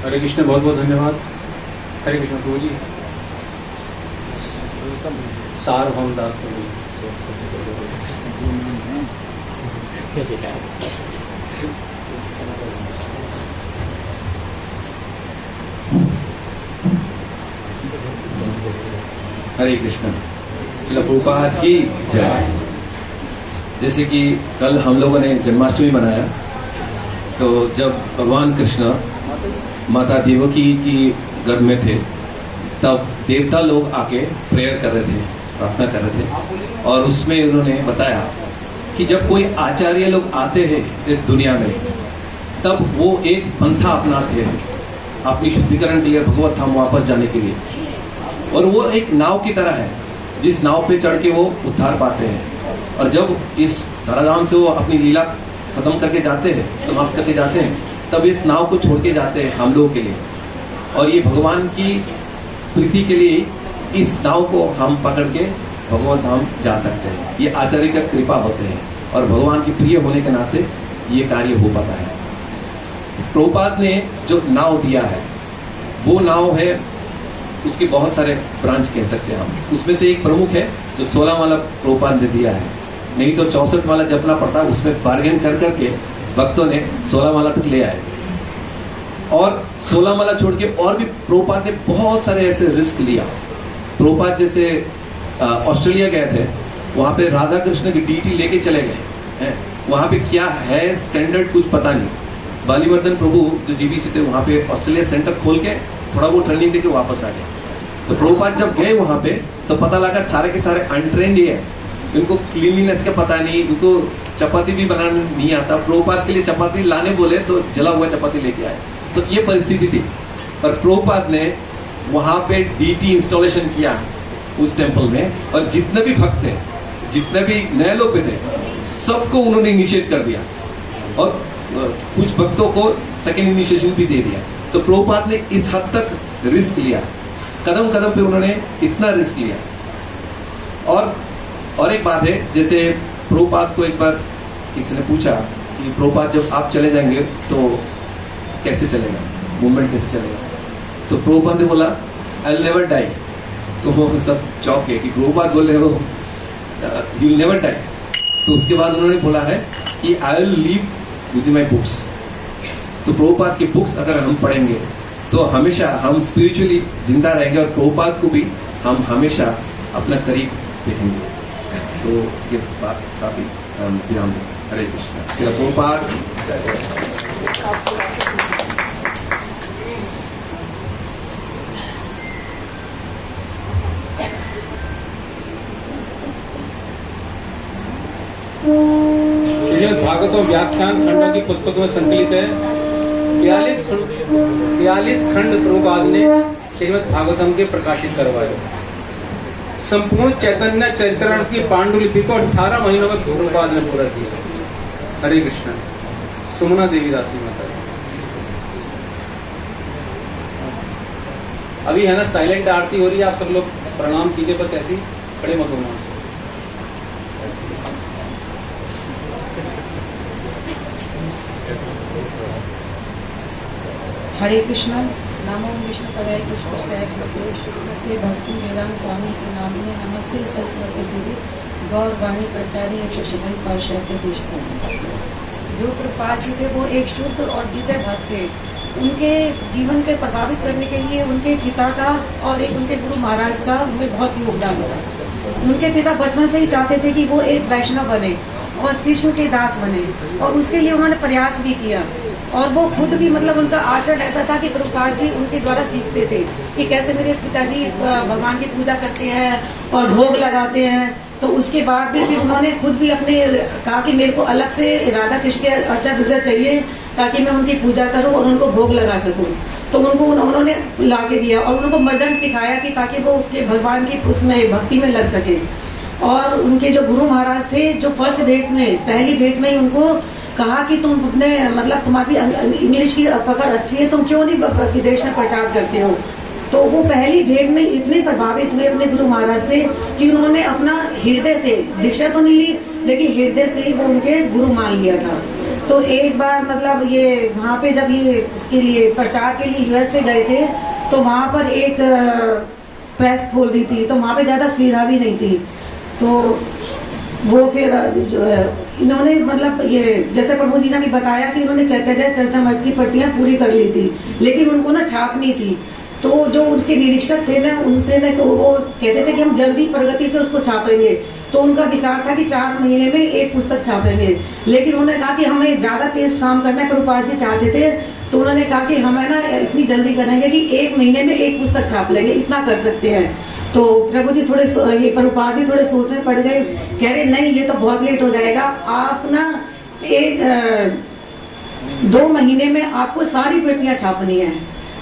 हरे कृष्ण, बहुत बहुत धन्यवाद। हरे कृष्ण प्रभु जी। सार्वभौम दास प्रभु जी। हरे कृष्ण। श्रील प्रभुपाद की जय। जैसे कि कल हम लोगों ने जन्माष्टमी मनाया, तो जब भगवान कृष्ण माता देवकी की गर्भ में थे तब देवता लोग आके प्रेयर कर रहे थे, प्रार्थना कर रहे थे, और उसमें उन्होंने बताया कि जब कोई आचार्य लोग आते हैं इस दुनिया में तब वो एक पंथा अपनाते हैं अपनी शुद्धिकरण के लिए, भगवत धाम वापस जाने के लिए, और वो एक नाव की तरह है जिस नाव पे चढ़ के वो उद्धार पाते हैं। और जब इस धराधाम से वो अपनी लीला खत्म करके जाते हैं, समाप्त करके जाते हैं, तब इस नाव को छोड़ के जाते हैं हम लोगों के लिए, और ये भगवान की प्रीति के लिए इस नाव को हम पकड़ के भगवत धाम जा सकते हैं। ये आचार्य का कृपा होते हैं और भगवान की प्रिय होने के नाते ये कार्य हो पाता है। प्रभुपाद ने जो नाव दिया है वो नाव है, उसके बहुत सारे ब्रांच कह सकते हैं हम। उसमें से एक प्रमुख है जो 16 वाला प्रभुपाद ने दिया है, नहीं तो 64 वाला जपना पड़ता, उसमें बार्गेन कर करके भक्तों ने 16 वाला तक ले आए। और 16 वाला छोड़ के और भी प्रभुपाद ने बहुत सारे ऐसे रिस्क लिया। प्रभुपाद जैसे ऑस्ट्रेलिया गए थे, वहां पे राधा कृष्ण की डीटी लेके चले गए, वहां पे क्या है स्टैंडर्ड कुछ पता नहीं। बालीवर्धन प्रभु जो जीबीसी थे वहां पे ऑस्ट्रेलिया सेंटर खोल के थोड़ा वो ट्रेनिंग देके वापस आ गए। तो प्रभुपाद जब गए वहां पे तो पता लगा सारे के सारे अनट्रेंड ही है, इनको क्लीनलीनेस का पता नहीं, इनको चपाती भी बनाना नहीं आता। प्रभुपाद के लिए चपाती लाने बोले तो जला हुआ चपाती लेके आए। तो ये परिस्थिति थी, पर प्रभुपाद ने वहां पे डीटी इंस्टॉलेशन किया उस टेम्पल में, और जितने भी भक्त थे, जितने भी नए लोग थे, सबको उन्होंने इनिशिएट कर दिया, और कुछ भक्तों को सेकेंड इनिशिएशन भी दे दिया। तो प्रभुपाद ने इस हद तक रिस्क लिया, कदम कदम पे उन्होंने इतना रिस्क लिया। और एक बात है, जैसे प्रभुपाद को एक बार किसी ने पूछा कि प्रभुपाद जब आप चले जाएंगे तो कैसे चलेगा, मूवमेंट कैसे चलेगा। तो प्रभुपाद ने बोला आई विल नेवर डाई। तो वो सब चौंक गए कि प्रभुपाद बोले हो यू विल नेवर डाई। तो उसके बाद उन्होंने बोला है कि I will leave with my books. तो प्रभुपाद की बुक्स अगर हम पढ़ेंगे तो हमेशा हम स्पिरिचुअली जिंदा रहेंगे और प्रभुपाद को भी हम हमेशा अपना करीब देखेंगे। तो इसके बाद साथ ही हम विराम दें। हरे कृष्णा। श्री प्रभुपाद श्रीमद् भागवतम व्याख्यान खंडों की पुस्तकों में संकलित है। 42 खंड प्रभुपाद ने श्रीमद् भागवतम के प्रकाशित करवाए। संपूर्ण चैतन्य चरित्रार्थ की पांडुलिपि को 18 महीनों में प्रभुपाद ने पूरा किया। हरे कृष्ण। सुमना देवी दासी माता। अभी है ना साइलेंट आरती हो रही है, आप सब लोग प्रणाम कीजिए, बस ऐसे ही खड़े मत होना। हरे कृष्णा। नमो विष्णु पदाय कृष्णाय भक्ति भक्ति वेदांत स्वामी के नाम में नमस्ते सरस्वती देवी गौर वाणी प्रचारी शशिमय पार्षद कृष्ण। जो प्रभुपाद जी थे वो एक शुद्ध और दिव्य भक्त थे। उनके जीवन के प्रभावित करने के लिए उनके पिता का और एक उनके गुरु महाराज का उनमें बहुत योगदान रहा। उनके पिता बचपन से ही चाहते थे कि वो एक वैष्णव बने और कृष्ण के दास बने, और उसके लिए उन्होंने प्रयास भी किया। और वो खुद भी मतलब उनका आचरण ऐसा था कि प्रभुपाद जी उनके द्वारा सीखते थे कि कैसे मेरे पिताजी भगवान की पूजा करते हैं और भोग लगाते हैं। तो उसके बाद भी फिर उन्होंने खुद भी अपने कहा कि मेरे को अलग से राधा कृष्ण के अर्चा विग्रह चाहिए ताकि मैं उनकी पूजा करूं और उनको भोग लगा सकूं। तो उनको उन्होंने ला के दिया और उनको मर्दन सिखाया कि ताकि वो उसके भगवान की उसमें भक्ति में लग सके। और उनके जो गुरु महाराज थे, जो फर्स्ट भेंट में पहली भेंट में ही उनको कहा कि तुम अपने मतलब तुम्हारी इंग्लिश की पकड़ अच्छी है, तुम क्यों नहीं विदेश में प्रचार करते हो। तो वो पहली भेंट में इतने प्रभावित हुए अपने गुरु महाराज से कि उन्होंने अपना हृदय से, दीक्षा तो नहीं ली लेकिन हृदय से ही वो उनके गुरु मान लिया था। तो एक बार मतलब ये वहाँ पे जब ये उसके लिए प्रचार के लिए यूएस से गए थे तो वहाँ पर एक प्रेस खोल रही थी, तो वहाँ पे ज्यादा सुविधा भी नहीं थी। तो वो फिर जो है इन्होंने मतलब ये जैसे प्रभु जी ने भी बताया कि उन्होंने चैतन्य चरितमृत की प्रतियां पूरी कर ली थी, लेकिन उनको ना छापनी थी। तो जो उसके निरीक्षक थे ना, उनसे ने तो वो कहते थे कि हम जल्दी प्रगति से उसको छापेंगे। तो उनका विचार था कि 4 महीने में एक पुस्तक छापेंगे, लेकिन उन्होंने कहा कि हमें ज्यादा तेज काम करना है। प्रभुपाद जी चाहते थे तो उन्होंने कहा कि हमें ना इतनी जल्दी करेंगे कि 1 महीने में एक पुस्तक छाप लेंगे, इतना कर सकते हैं। तो प्रभु जी थोड़े ये प्रभुपाद जी थोड़े सोचने पड़ गए, कह रहे नहीं ये तो बहुत लेट हो जाएगा, आप ना 2 महीने में आपको सारी प्रतियां छापनी है।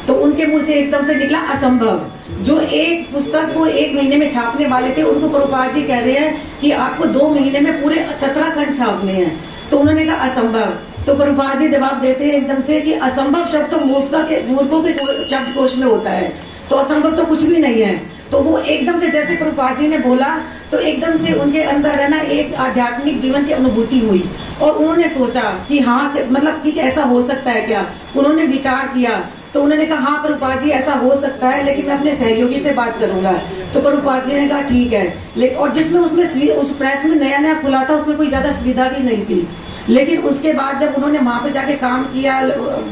तो उनके मुंह से एकदम से निकला असंभव। जो एक पुस्तक को 1 महीने में छापने वाले थे उनको प्रभुपाद जी कह रहे हैं कि आपको 2 महीने में पूरे 17 खंड छापने हैं। तो उन्होंने कहा असंभव। तो प्रभुपाद जी जवाब देते हैं एकदम से कि असंभव शब्द तो मूर्खों के शब्दकोश में होता है, तो असंभव तो कुछ भी नहीं है। तो वो एकदम से जैसे प्रभुपाद जी ने बोला तो एकदम से उनके अंदर है ना एक आध्यात्मिक जीवन की अनुभूति हुई और उन्होंने सोचा कि हाँ मतलब कि ऐसा हो सकता है क्या। उन्होंने विचार किया तो उन्होंने कहा हाँ प्रभुपाद जी ऐसा हो सकता है, लेकिन मैं अपने सहयोगी से बात करूंगा। तो प्रभुपाद जी ने कहा ठीक है। लेकिन और जिसमें उसमें उस प्रेस में नया नया खुला था उसमें कोई ज्यादा सुविधा भी नहीं थी, लेकिन उसके बाद जब उन्होंने वहां पे जाके काम किया,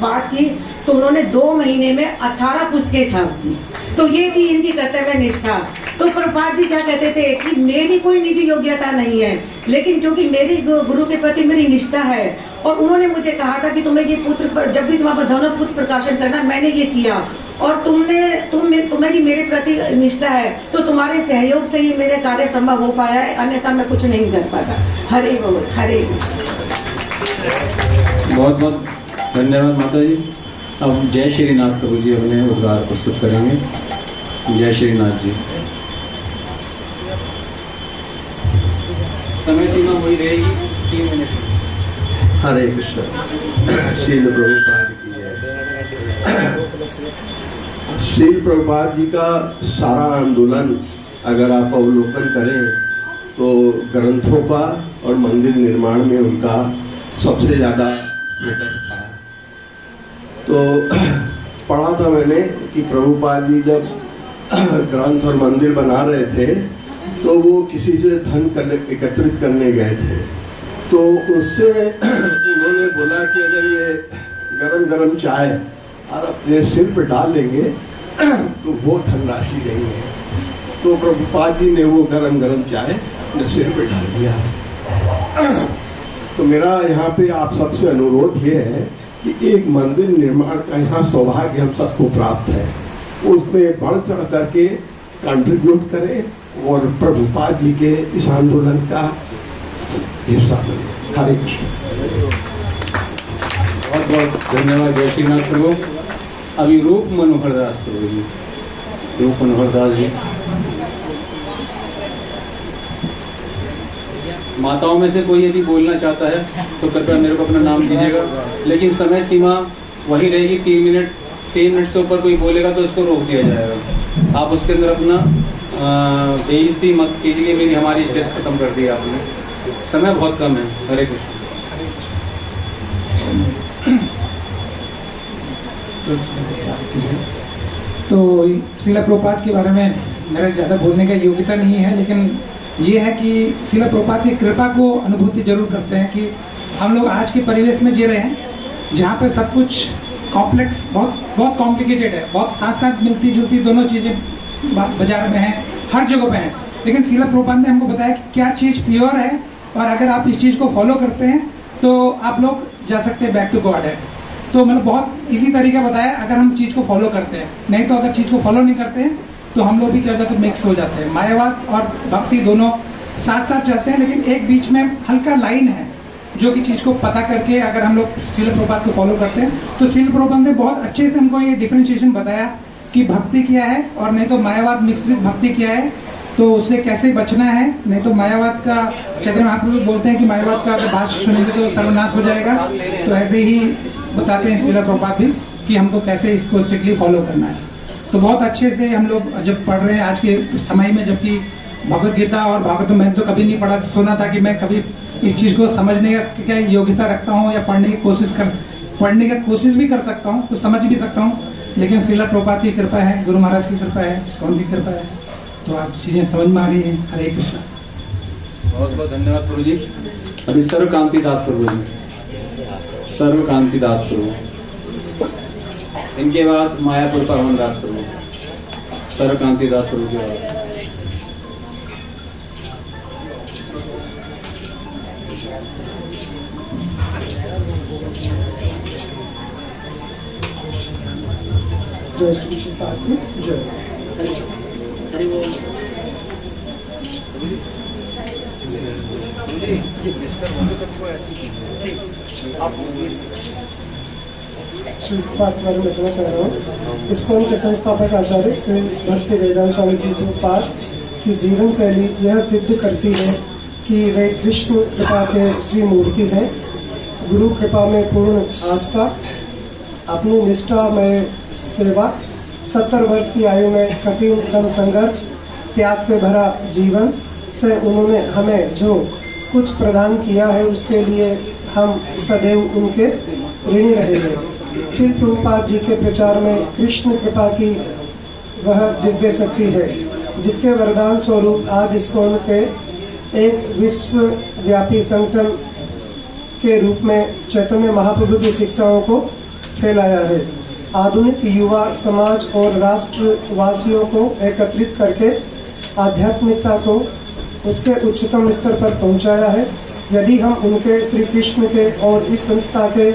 बात की, तो उन्होंने 2 महीने में 18 पुस्तकें छाप दी। तो ये थी इनकी कर्तव्य निष्ठा। तो प्रभुपाद जी क्या कहते थे कि मेरी कोई निजी योग्यता नहीं है, लेकिन क्योंकि मेरी गुरु के प्रति मेरी निष्ठा है और उन्होंने मुझे कहा था कि तुम्हें ये जब भी तुम्हारा धर्म पुत्र प्रकाशन करना, मैंने ये किया और तुम्हें मेरे प्रति निष्ठा है, तो तुम्हारे सहयोग से ही मेरे कार्य संभव हो पाया है, अन्यथा मैं कुछ नहीं कर पाता। हरे बोल, हरे। बहुत बहुत धन्यवाद माता जी। अब जय श्रीनाथ प्रभु जी अपने उद्गार प्रस्तुत करेंगे। जय श्रीनाथ जी। समय सीमा वही रहेगी 3 मिनट। हरे कृष्ण। श्रील प्रभुपाद की जय। श्रील प्रभुपाद जी का सारा आंदोलन अगर आप अवलोकन करें तो ग्रंथों का और मंदिर निर्माण में उनका सबसे ज़्यादा फोकस था। तो पढ़ा था मैंने कि प्रभुपाद जी जब ग्रंथ और मंदिर बना रहे थे तो वो किसी से धन एकत्रित करने गए थे, तो उससे उन्होंने बोला कि अगर ये गरम गरम चाय और अपने सिर पर डाल देंगे तो वो धनराशि देंगे। तो प्रभुपाद जी ने वो गरम गरम चाय अपने सिर पर डाल दिया। तो मेरा यहाँ पे आप सबसे अनुरोध ये है कि एक मंदिर निर्माण का यहाँ सौभाग्य हम सबको प्राप्त है, उसमें बढ़ चढ़ करके कंट्रीब्यूट करें और प्रभुपाद जी के इस आंदोलन का हिस्सा बने। हरे कृष्ण। बहुत बहुत धन्यवाद जय श्रीनाथ प्रभु। अभी रूप मनोहर दास प्रभु जी, रूप मनोहर दास जी। माताओं में से कोई यदि बोलना चाहता है तो कृपया मेरे को अपना नाम दीजिएगा, लेकिन समय सीमा वही रहेगी 3 मिनट। 3 मिनट से ऊपर कोई बोलेगा तो उसको रोक दिया जाएगा। आप उसके अंदर अपना बेइज्जती मत कीजिए, मेरी हमारी इज्जत खत्म कर दी आपने। समय बहुत कम है। हरे कृष्ण। तो श्रील प्रभुपाद के बारे में मेरा ज़्यादा बोलने का योग्यता नहीं है, लेकिन ये है कि श्रील प्रभुपाद की कृपा को अनुभूति जरूर करते हैं कि हम लोग आज के परिवेश में जी रहे हैं जहाँ पर सब कुछ कॉम्प्लेक्स, बहुत कॉम्प्लिकेटेड है, बहुत साथ साथ मिलती जुलती दोनों चीज़ें बाजार में हैं, हर जगह पे हैं। लेकिन श्रील प्रभुपाद ने हमको बताया कि क्या चीज़ प्योर है और अगर आप इस चीज़ को फॉलो करते हैं तो आप लोग जा सकते हैं बैक टू गॉड है। तो मतलब बहुत इजी तरीका बताया अगर हम चीज़ को फॉलो करते हैं। नहीं तो अगर चीज़ को फॉलो नहीं करते हैं तो हम लोग भी क्या हो जाते हैं, मिक्स हो जाते हैं। मायावाद और भक्ति दोनों साथ साथ चलते हैं, लेकिन एक बीच में हल्का लाइन है जो कि चीज़ को पता करके अगर हम लोग श्रील प्रभुपाद को फॉलो करते हैं तो श्रील प्रभुपाद ने बहुत अच्छे से हमको ये डिफरेंशिएशन बताया कि भक्ति क्या है और नहीं तो मायावाद मिश्रित भक्ति क्या है, तो उससे कैसे बचना है। नहीं तो मायावाद का चैतन्य महाप्रभु बोलते हैं कि मायावाद का अगर भाष्य सुनेंगे तो सर्वनाश हो जाएगा। तो ऐसे ही बताते हैं श्रील प्रभुपाद भी कि हमको कैसे इसको स्ट्रिक्टली फॉलो करना है। तो बहुत अच्छे से हम लोग जब पढ़ रहे हैं आज के समय में, जबकि भगवद गीता और भागवत मैंने तो कभी नहीं पढ़ा, सुना था कि मैं कभी इस चीज़ को समझने का क्या योग्यता रखता हूँ या पढ़ने की कोशिश भी कर सकता हूँ, तो समझ भी सकता हूँ। लेकिन श्रील प्रभुपाद की कृपा है, गुरु महाराज की कृपा है, इस्कॉन की कृपा है, तो आप चीज़ें समझ में आ रही हैं। हरे कृष्ण। बहुत बहुत धन्यवाद प्रभु जी। अभी सर्वकांति दास प्रभु जी, सर्वकांति दास प्रभु। इनके बाद मायापुर पवन दास प्रभु, सर्वकांति दास प्रभु के बाद जय श्री प्रभुपाद की जय। श्री प्रभुपाद के बारे में बताना चाह रहा हूँ। इस्कॉन के संस्थापक आचार्य श्री भक्ति वेदांत स्वामी श्री प्रभुपाद की जीवन शैली यह सिद्ध करती है कि वे कृष्ण कृपा के श्री मूर्ति हैं। गुरु कृपा में पूर्ण आस्था, अपनी निष्ठा में सेवा, 70 वर्ष की आयु में कठिन क्रम संघर्ष, त्याग से भरा जीवन से उन्होंने हमें जो कुछ प्रदान किया है उसके लिए हम सदैव उनके ऋणी रहेंगे। श्री प्रभुपाद जी के प्रचार में कृष्ण कृपा की वह दिव्य शक्ति है जिसके वरदान स्वरूप आज इस्कॉन के एक विश्वव्यापी संगठन के रूप में चैतन्य महाप्रभु की शिक्षाओं को फैलाया है। आधुनिक युवा समाज और राष्ट्रवासियों को एकत्रित करके आध्यात्मिकता को उसके उच्चतम स्तर पर पहुंचाया है। यदि हम उनके श्री कृष्ण के और इस संस्था के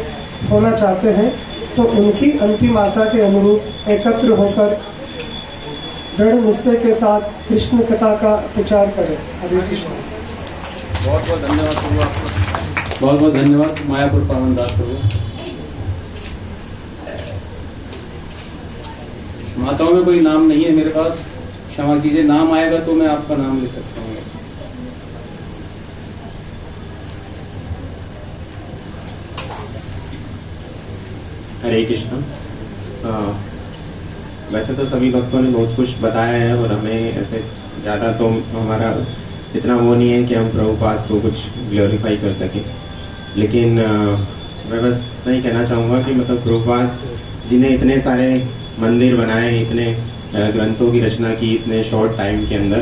होना चाहते हैं तो उनकी अंतिम आशा के अनुरूप एकत्र होकर दृढ़ निश्चय के साथ कृष्ण कथा का प्रचार करें। हरे कृष्ण। बहुत बहुत धन्यवाद प्रभु आपका। बहुत बहुत धन्यवाद मायापुर पवन दास प्रभु। माताओं में कोई नाम नहीं है मेरे पास, क्षमा कीजिए। नाम आएगा तो मैं आपका नाम ले सकता हूँ। हरे कृष्ण। वैसे तो सभी भक्तों ने बहुत कुछ बताया है और हमें ऐसे ज़्यादा तो हमारा इतना वो नहीं है कि हम प्रभुपाद को कुछ ग्लोरीफाई कर सकें, लेकिन मैं बस नहीं कहना चाहूँगा कि मतलब प्रभुपाद जी ने इतने सारे मंदिर बनाए, इतने ग्रंथों की रचना की इतने शॉर्ट टाइम के अंदर,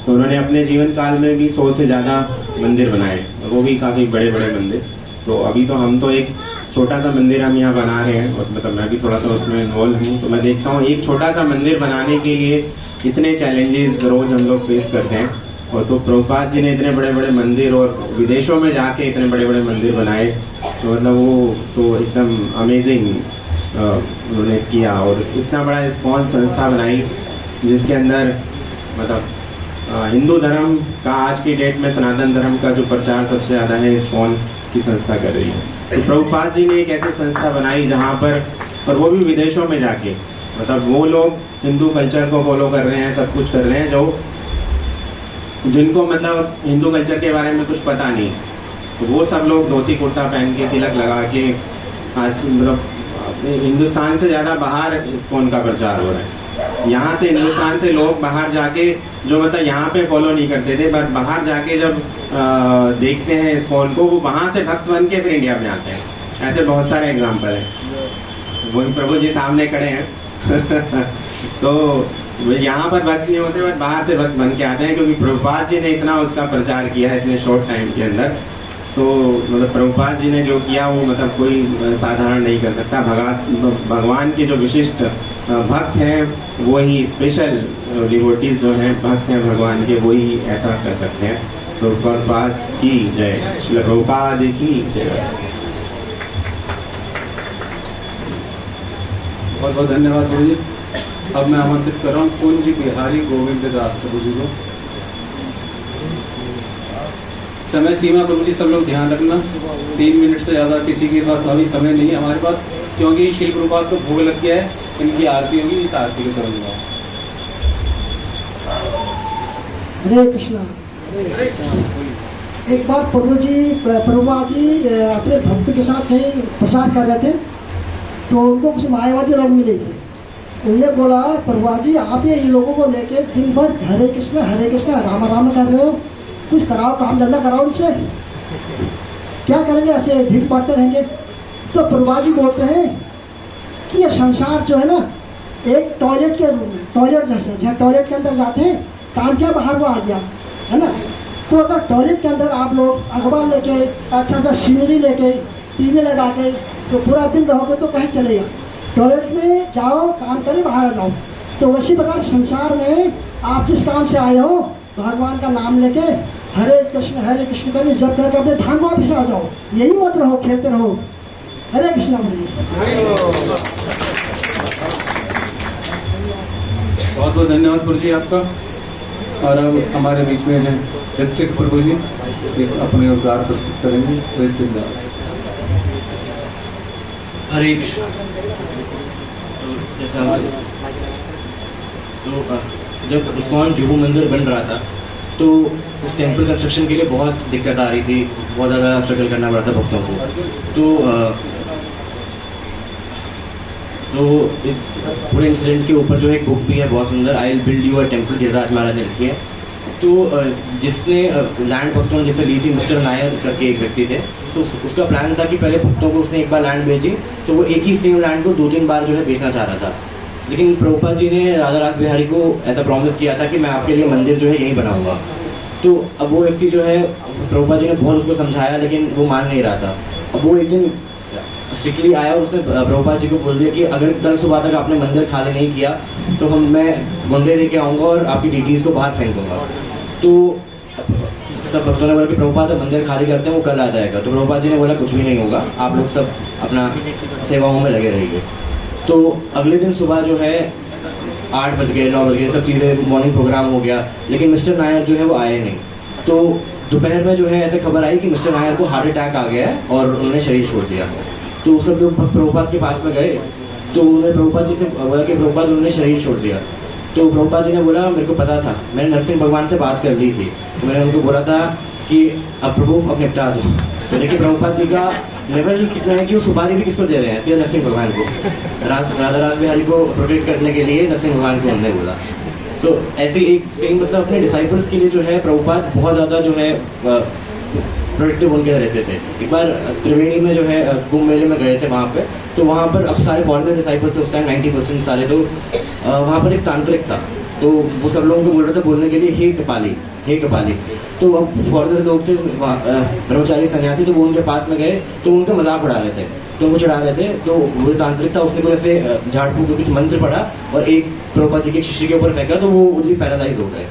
तो उन्होंने अपने जीवन काल में भी 100 से ज़्यादा मंदिर बनाए, और वो भी काफ़ी बड़े बड़े मंदिर। तो अभी तो हम तो एक छोटा सा मंदिर हम यहाँ बना रहे हैं, और मतलब मैं भी थोड़ा सा उसमें इन्वॉल्व हूँ, तो मैं देखता हूँ एक छोटा सा मंदिर बनाने के लिए इतने चैलेंजेस रोज़ हम लोग फेस करते हैं। और तो प्रभुपाद जी ने इतने बड़े बड़े मंदिर और विदेशों में जाके इतने बड़े बड़े मंदिर बनाए, तो मतलब वो तो एकदम अमेजिंग उन्होंने किया। और इतना बड़ा इस्कॉन संस्था बनाई जिसके अंदर मतलब हिंदू धर्म का आज की डेट में सनातन धर्म का जो प्रचार सबसे ज़्यादा है इस्कॉन की संस्था कर रही है। तो प्रभुपाद जी ने एक ऐसी संस्था बनाई जहाँ पर, और वो भी विदेशों में जाके, मतलब वो लोग हिंदू कल्चर को फॉलो कर रहे हैं, सब कुछ कर रहे हैं, जो जिनको मतलब हिंदू कल्चर के बारे में कुछ पता नहीं, तो वो सब लोग धोती कुर्ता पहन के तिलक लगा के आज मतलब हिंदुस्तान से ज़्यादा बाहर इस्कॉन का प्रचार हो रहा है। यहाँ से हिंदुस्तान से लोग बाहर जाके जो मतलब यहाँ पे फॉलो नहीं करते थे, बट बाहर जाके जब देखते हैं इस्कॉन को, वो वहाँ से भक्त बन के फिर इंडिया में आते हैं। ऐसे बहुत सारे एग्जाम्पल हैं, वही प्रभु जी सामने खड़े हैं तो यहाँ पर भक्त नहीं होते, बट बाहर से भक्त बन के आते हैं, क्योंकि प्रभुपाद जी ने इतना उसका प्रचार किया है इतने शॉर्ट टाइम के अंदर। तो मतलब प्रभुपाद जी ने जो किया वो मतलब कोई साधारण नहीं कर सकता। भगवान के जो विशिष्ट भक्त हैं, वो ही स्पेशल डिवोटीज जो हैं, भक्त हैं भगवान के, वही ऐसा कर सकते हैं। तो प्रभुपाद की जय, श्रील प्रभुपाद की जय। बहुत बहुत धन्यवाद प्रभु जी। अब मैं आमंत्रित कर रहा हूँ कुंज बिहारी गोविंद दास प्रभु जी को। समय सीमा प्रभु जी सब लोग ध्यान रखना, 3 मिनट से ज़्यादा किसी के पास अभी समय नहीं है हमारे पास, क्योंकि श्री प्रभुपाद को भोग लग गया है, इनकी आरती होगी, इस आरती को करूँगा। हरे कृष्णा। एक बार प्रभुपाद जी अपने भक्त के साथ कहीं प्रसार कर रहे थे, तो उनको कुछ मायावादी लोग मिले। उन्होंने बोला, प्रभुपाद जी आप ये इन लोगों को लेके दिन भर हरे कृष्णा राम राम कर रहे हो, कुछ कराओ, काम धंधा कराओ इनसे, क्या करेंगे, ऐसे भीख मांगते रहेंगे। तो प्रभुपाद जी बोलते हैं कि ये संसार जो है ना, एक टॉयलेट जैसे, जहाँ टॉयलेट के अंदर जाते हैं, काम क्या बाहर वो आ गया है ना। तो अगर टॉयलेट के अंदर आप लोग अखबार लेके, अच्छा सा सीनरी लेके, टीवी लगा के, तो पूरा दिन रहोगे तो कहीं चलेगा। टॉयलेट में जाओ, काम करें, बाहर आ जाओ। तो वैसी प्रकार संसार में आप जिस काम से आए हो, भगवान का नाम लेके हरे कृष्ण करके जब करके अपने धाम को वापिस आ जाओ, यही मत रहो, खेलते रहो। हरे कृष्णा। बहुत बहुत धन्यवाद प्रभु जी आपका। और अब हमारे बीच में है ऋत्विक प्रभु जी, एक अपने उद्गार प्रस्तुत करेंगे। ऋत्विक दास। हरे कृष्ण। तो जब इस्कॉन जुहू मंदिर बन रहा था, तो उस टेम्पल कंस्ट्रक्शन के लिए बहुत दिक्कत आ रही थी, बहुत ज़्यादा स्ट्रगल करना पड़ा था भक्तों को। तो इस पूरे इंसिडेंट के ऊपर जो है एक बुक भी है बहुत सुंदर, I will build you a temple, Giriraj Maharaj ने लिखी है। तो जिसने लैंड भक्तों ने जैसे ली थी, मिस्टर नायर करके एक व्यक्ति थे, तो उसका प्लान था कि पहले भक्तों को उसने एक बार लैंड बेची, तो वो एक ही सेम लैंड को 2-3 बार जो है बेचना चाह रहा था। लेकिन प्रभुपाद जी ने राधा रास बिहारी को ऐसा प्रॉमिस किया था कि मैं आपके लिए मंदिर जो है यहीं बनाऊंगा। तो अब वो व्यक्ति जो है, प्रभुपाद जी ने बहुत उसको समझाया, लेकिन वो मान नहीं रहा था। अब वो एक दिन स्ट्रिक्टली आया और उसने प्रभुपाद जी को बोल दिया कि अगर कल सुबह तक आपने मंदिर खाली नहीं किया, तो मैं गुंडे लेके आऊँगा और आपकी डिटीज को बाहर फेंक दूंगा। तो सब भक्तों ने बोला कि प्रभुपाद मंदिर खाली करते हैं, वो कल आ जाएगा। तो प्रभुपाद जी ने बोला कुछ भी नहीं होगा, आप लोग सब अपना सेवाओं में लगे रहिए। तो अगले दिन सुबह जो है 8 बज गए, 9 बज गए, सब चीज़ें, मॉर्निंग प्रोग्राम हो गया, लेकिन मिस्टर नायर जो है वो आए नहीं। तो दोपहर में जो है ऐसे खबर आई कि मिस्टर नायर को हार्ट अटैक आ गया है और उन्होंने शरीर छोड़ दिया। तो सब लोग प्रभुपाद के पास में गए, तो उन्होंने प्रभुपाद जी से बोला कि प्रभुपाद उन्होंने शरीर छोड़ दिया। तो प्रभुपाद जी ने बोला मेरे को पता था, मैंने नरसिंह भगवान से बात कर ली थी, तो मैंने उनको बोला था कि अब प्रभु अब निपटा दो। तो देखिए प्रभुपाद जी का लेवल कितना है कि वो सुपारी भी किसको दे रहे हैं, नरसिंह भगवान को, राधा रास बिहारी को प्रोटेक्ट करने के लिए नरसिंह भगवान को उन्होंने बोला। तो ऐसी एक मतलब अपने डिसाइपल्स के लिए जो है प्रभुपाद बहुत ज़्यादा जो है प्रोडक्टिव उनके रहते थे। एक बार त्रिवेणी में जो है कुंभ मेले में गए थे वहाँ पे, तो वहाँ पर अब सारे फॉरेनर डिसाइपल्स थे उस टाइम 90% सारे, तो वहाँ पर एक तांत्रिक था, तो वो सब लोगों को बोल रहे थे बोलने के लिए हे कपाली, हे कपाली। तो अब फॉरेनर लोग थे ब्रह्मचारी सन्यासी, तो वो उनके पास में गए तो उनका मजाक उड़ा रहे थे, तो वो चढ़ा रहे थे। तो वो तांत्रिक था, उसने कोई ऐसे झाड़ फूक कुछ मंत्र पढ़ा और एक प्रभुपाद जी के शिष्य के ऊपर फेंका, तो वो उधर पैरालाइज हो गए।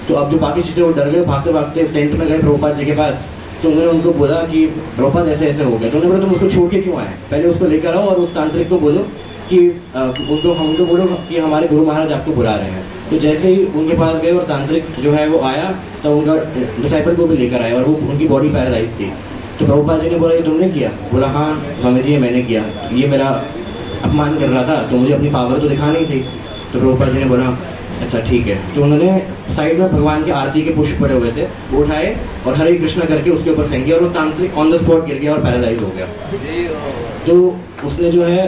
तो अब जो बाकी शिष्य वो डर गए, भागते भागते टेंट में गए प्रभुपाद जी के पास, तो उन्होंने उनको बोला कि प्रभुपाद ऐसे ऐसे हो गया। तो उन्होंने बोला तुम उसको छोड़ के क्यों आए, पहले उसको लेकर आओ और उस तांत्रिक को बोलो कि उनको बोलो कि हमारे गुरु महाराज आपको बुला रहे हैं। तो जैसे ही उनके पास गए और तांत्रिक जो है वो आया, तो उनका डिसाइपल को भी लेकर आया और वो उनकी बॉडी पैरालाइज थी। तो प्रभुपाद जी ने बोला ये तुमने किया? बोला हाँ स्वामी जी मैंने किया, ये मेरा अपमान कर रहा था तो मुझे अपनी पावर तो दिखानी थी। तो प्रभुपाद जी ने बोला अच्छा ठीक है। तो उन्होंने साइड में भगवान की आरती के पुष्प पड़े हुए थे, वो उठाए और हरे कृष्णा करके उसके ऊपर फेंके और वो तांत्रिक ऑन द स्पॉट गिर गया और पैरालाइज हो गया। तो उसने जो है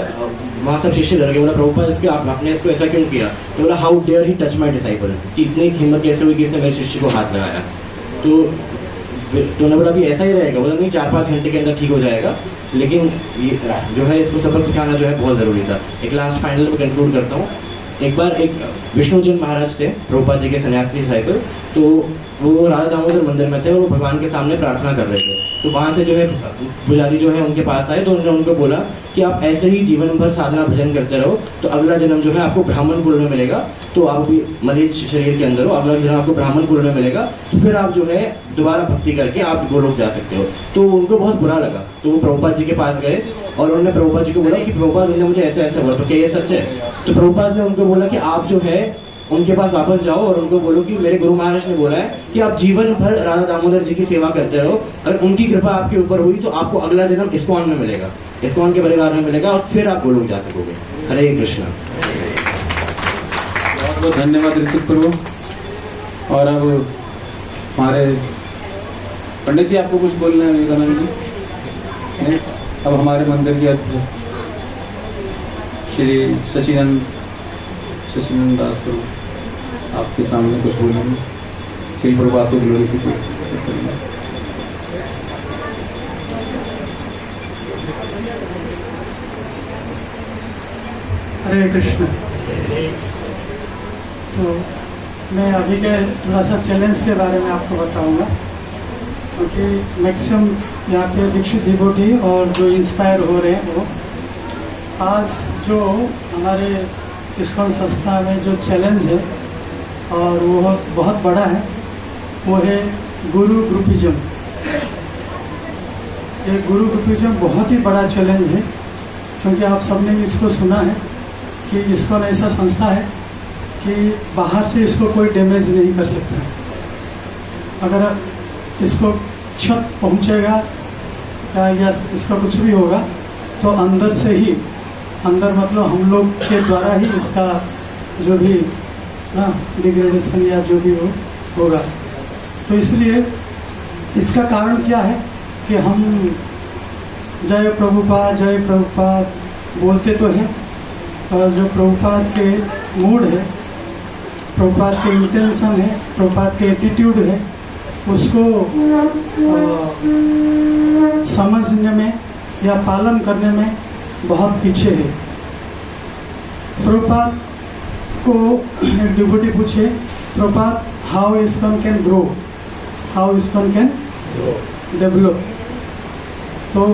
वहाँ सब शिष्य डर गए, बोला प्रभुपाद इसके आपने इसको ऐसा क्यों किया? तो बोला how dare he touch my disciple, कि इतनी हिम्मत कैसे हुई कि इसने मेरे शिष्य को हाथ लगाया। तो उन्होंने बोला अभी ऐसा ही रहेगा? बोला नहीं 4-5 घंटे के अंदर ठीक हो जाएगा, लेकिन ये जो है इसको सबक सिखाना जो है बहुत ज़रूरी था। एक लास्ट फाइनल में कंक्लूड करता हूँ। एक बार एक विष्णुजन महाराज थे प्रभुपाद जी के सन्यासी डिसाइपल, तो वो राधा दामोदर मंदिर में थे और वो भगवान के सामने प्रार्थना कर रहे थे। तो वहाँ से जो है पुजारी जो है उनके पास आए, तो उन्होंने उनको बोला कि आप ऐसे ही जीवन भर साधना भजन करते रहो तो अगला जन्म जो है आपको ब्राह्मण कुल में मिलेगा। तो आप भी मरीज शरीर के अंदर हो, अगला जन्म आपको ब्राह्मण कुल में मिलेगा, तो फिर आप जो है दोबारा भक्ति करके आप गोलोक जा सकते हो। तो उनको बहुत बुरा लगा, तो वो प्रभुपाद जी के पास गए और उन्होंने प्रभुपाद जी को बोला कि प्रभुपाद उन्होंने मुझे ऐसे ऐसे बोला, तो क्या ये सच है? तो प्रभुपाद ने उनको बोला कि आप जो है उनके पास वापस जाओ और उनको बोलो कि मेरे गुरु महाराज ने बोला है कि आप जीवन भर राधा दामोदर जी की सेवा करते रहो, अगर उनकी कृपा आपके ऊपर हुई तो आपको अगला जन्म इस्कॉन में मिलेगा, इस्कॉन के परिवार में मिलेगा और फिर आप गोलोक जा सकोगे। हरे कृष्णा। बहुत बहुत धन्यवाद ऋतिक प्रभु। और अब हमारे पंडित जी आपको कुछ बोलना है विवेकानंद जी? नहीं? अब हमारे मंदिर के अध्यक्ष श्री सचिनंद दास प्रभु आपके सामने कुछ बोलेंगे। श्री प्रभुपाद को ग्लोरीफिकेट करेंगे। हरे कृष्ण। तो मैं अभी के थोड़ा सा चैलेंज के बारे में आपको बताऊंगा, क्योंकि मैक्सिमम यहाँ पे दीक्षित डिवोटी और जो इंस्पायर हो रहे हैं वो आज जो हमारे इस्कॉन संस्था में जो चैलेंज है और वो बहुत बड़ा है, वो है गुरु ग्रुपिज्म। ये गुरु ग्रुपिज्म बहुत ही बड़ा चैलेंज है, क्योंकि आप सबने इसको सुना है कि इस्कॉन ऐसा संस्था है कि बाहर से इसको कोई डैमेज नहीं कर सकता। अगर इसको क्षत पहुंचेगा या इसका कुछ भी होगा तो अंदर से ही, अंदर मतलब हम लोग के द्वारा ही इसका जो भी डिग्रेडेशन या जो भी होगा। तो इसलिए इसका कारण क्या है कि हम जय प्रभुपाद बोलते तो हैं, और जो प्रभुपाद के मूड है, प्रभुपाद के इंटेंशन है, प्रभुपाद के एटीट्यूड है, उसको समझने में या पालन करने में बहुत पीछे है। प्रभुपाद को एक डिवोटी पूछे, Prabhupada how ISKCON can grow, how ISKCON can develop. तो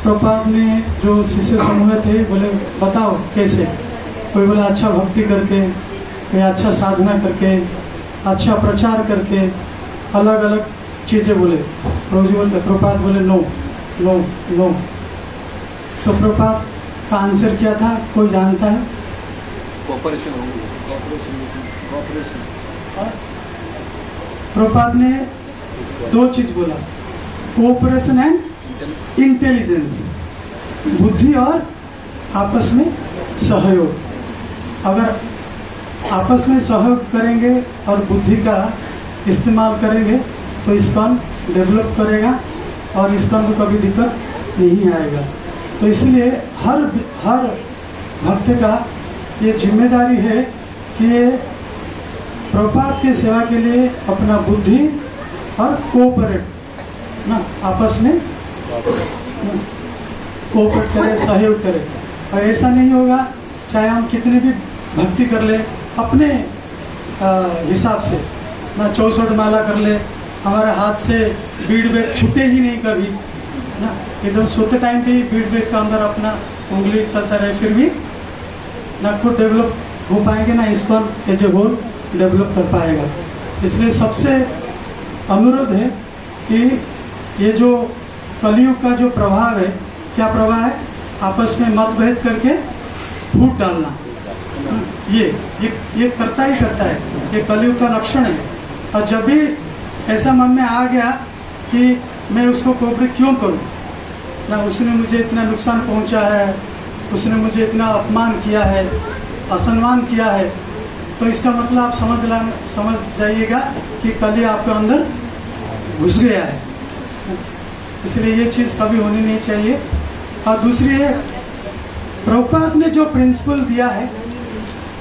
प्रभुपाद ने जो शिष्य समूह थे बोले बताओ कैसे। कोई बोला अच्छा भक्ति करके, कोई अच्छा साधना करके, अच्छा प्रचार करके, अलग अलग चीज़ें बोले। प्रभु जी बोलते, प्रभुपाद बोले नो नो नो। तो प्रभुपाद का आंसर क्या था, कोई जानता है? प्रभुपाद ने 2 चीज बोला, कोऑपरेशन एंड इंटेलिजेंस, बुद्धि और आपस में सहयोग। अगर आपस में सहयोग करेंगे और बुद्धि का इस्तेमाल करेंगे तो इस्कॉन डेवलप करेगा और इस्कॉन को कभी दिक्कत नहीं आएगा। तो इसलिए हर भक्त का ये जिम्मेदारी है कि प्रभुपाद की सेवा के लिए अपना बुद्धि और कोऑपरेट ना आपस में कोऑपरेट करें, सहयोग करें। और ऐसा नहीं होगा चाहे हम कितनी भी भक्ति कर ले अपने हिसाब से, ना 64 माला कर ले, हमारे हाथ से बीड बैग छूटे ही नहीं कभी ना, एकदम सोते टाइम पे ही बीड बैग का अंदर अपना उंगली चलता रहे, फिर भी ना खुद डेवलप हो पाएंगे, ना इसको एज ए होल डेवलप कर पाएगा। इसलिए सबसे अनुरोध है कि ये जो कलयुग का जो प्रभाव है, क्या प्रभाव है, आपस में मतभेद करके फूट डालना, ये करता ही करता है, ये कलयुग का लक्षण है। और जब भी ऐसा मन में आ गया कि मैं उसको कोऑपरेट क्यों करूं, ना उसने मुझे इतना नुकसान पहुंचा है, उसने मुझे इतना अपमान किया है, असम्मान किया है, तो इसका मतलब आप समझ जाइएगा कि कली आपके अंदर घुस गया है। इसलिए ये चीज़ कभी होनी नहीं चाहिए। और दूसरी है, प्रभुपाद ने जो प्रिंसिपल दिया है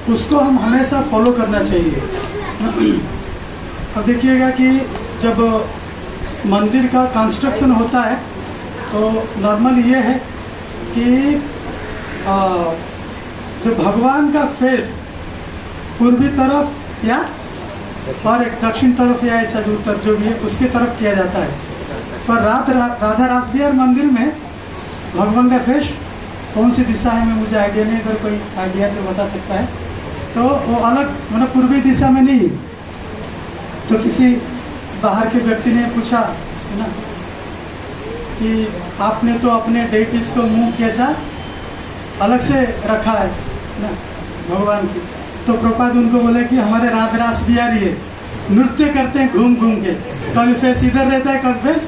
उसको हम हमेशा फॉलो करना चाहिए। अब देखिएगा कि जब मंदिर का कंस्ट्रक्शन होता है तो नॉर्मल ये है कि जो भगवान का फेस पूर्वी तरफ या और एक दक्षिण तरफ या ऐसा जो उत्तर जो भी है उसकी तरफ किया जाता है। पर राधा रास बिहार मंदिर में भगवान का फेस कौन सी दिशा है, मैं मुझे आइडिया नहीं, अगर कोई आइडिया तो बता सकता है। तो वो अलग मतलब पूर्वी दिशा में नहीं। तो किसी बाहर के व्यक्ति ने पूछा ना कि आपने तो अपने डेटिस को मुंह कैसा अलग से रखा है ना भगवान की, तो प्रभुपाद उनको बोले कि हमारे राधा रास बिहारी है, नृत्य करते हैं घूम घूम के, कभी फेस इधर रहता है, कभी फेस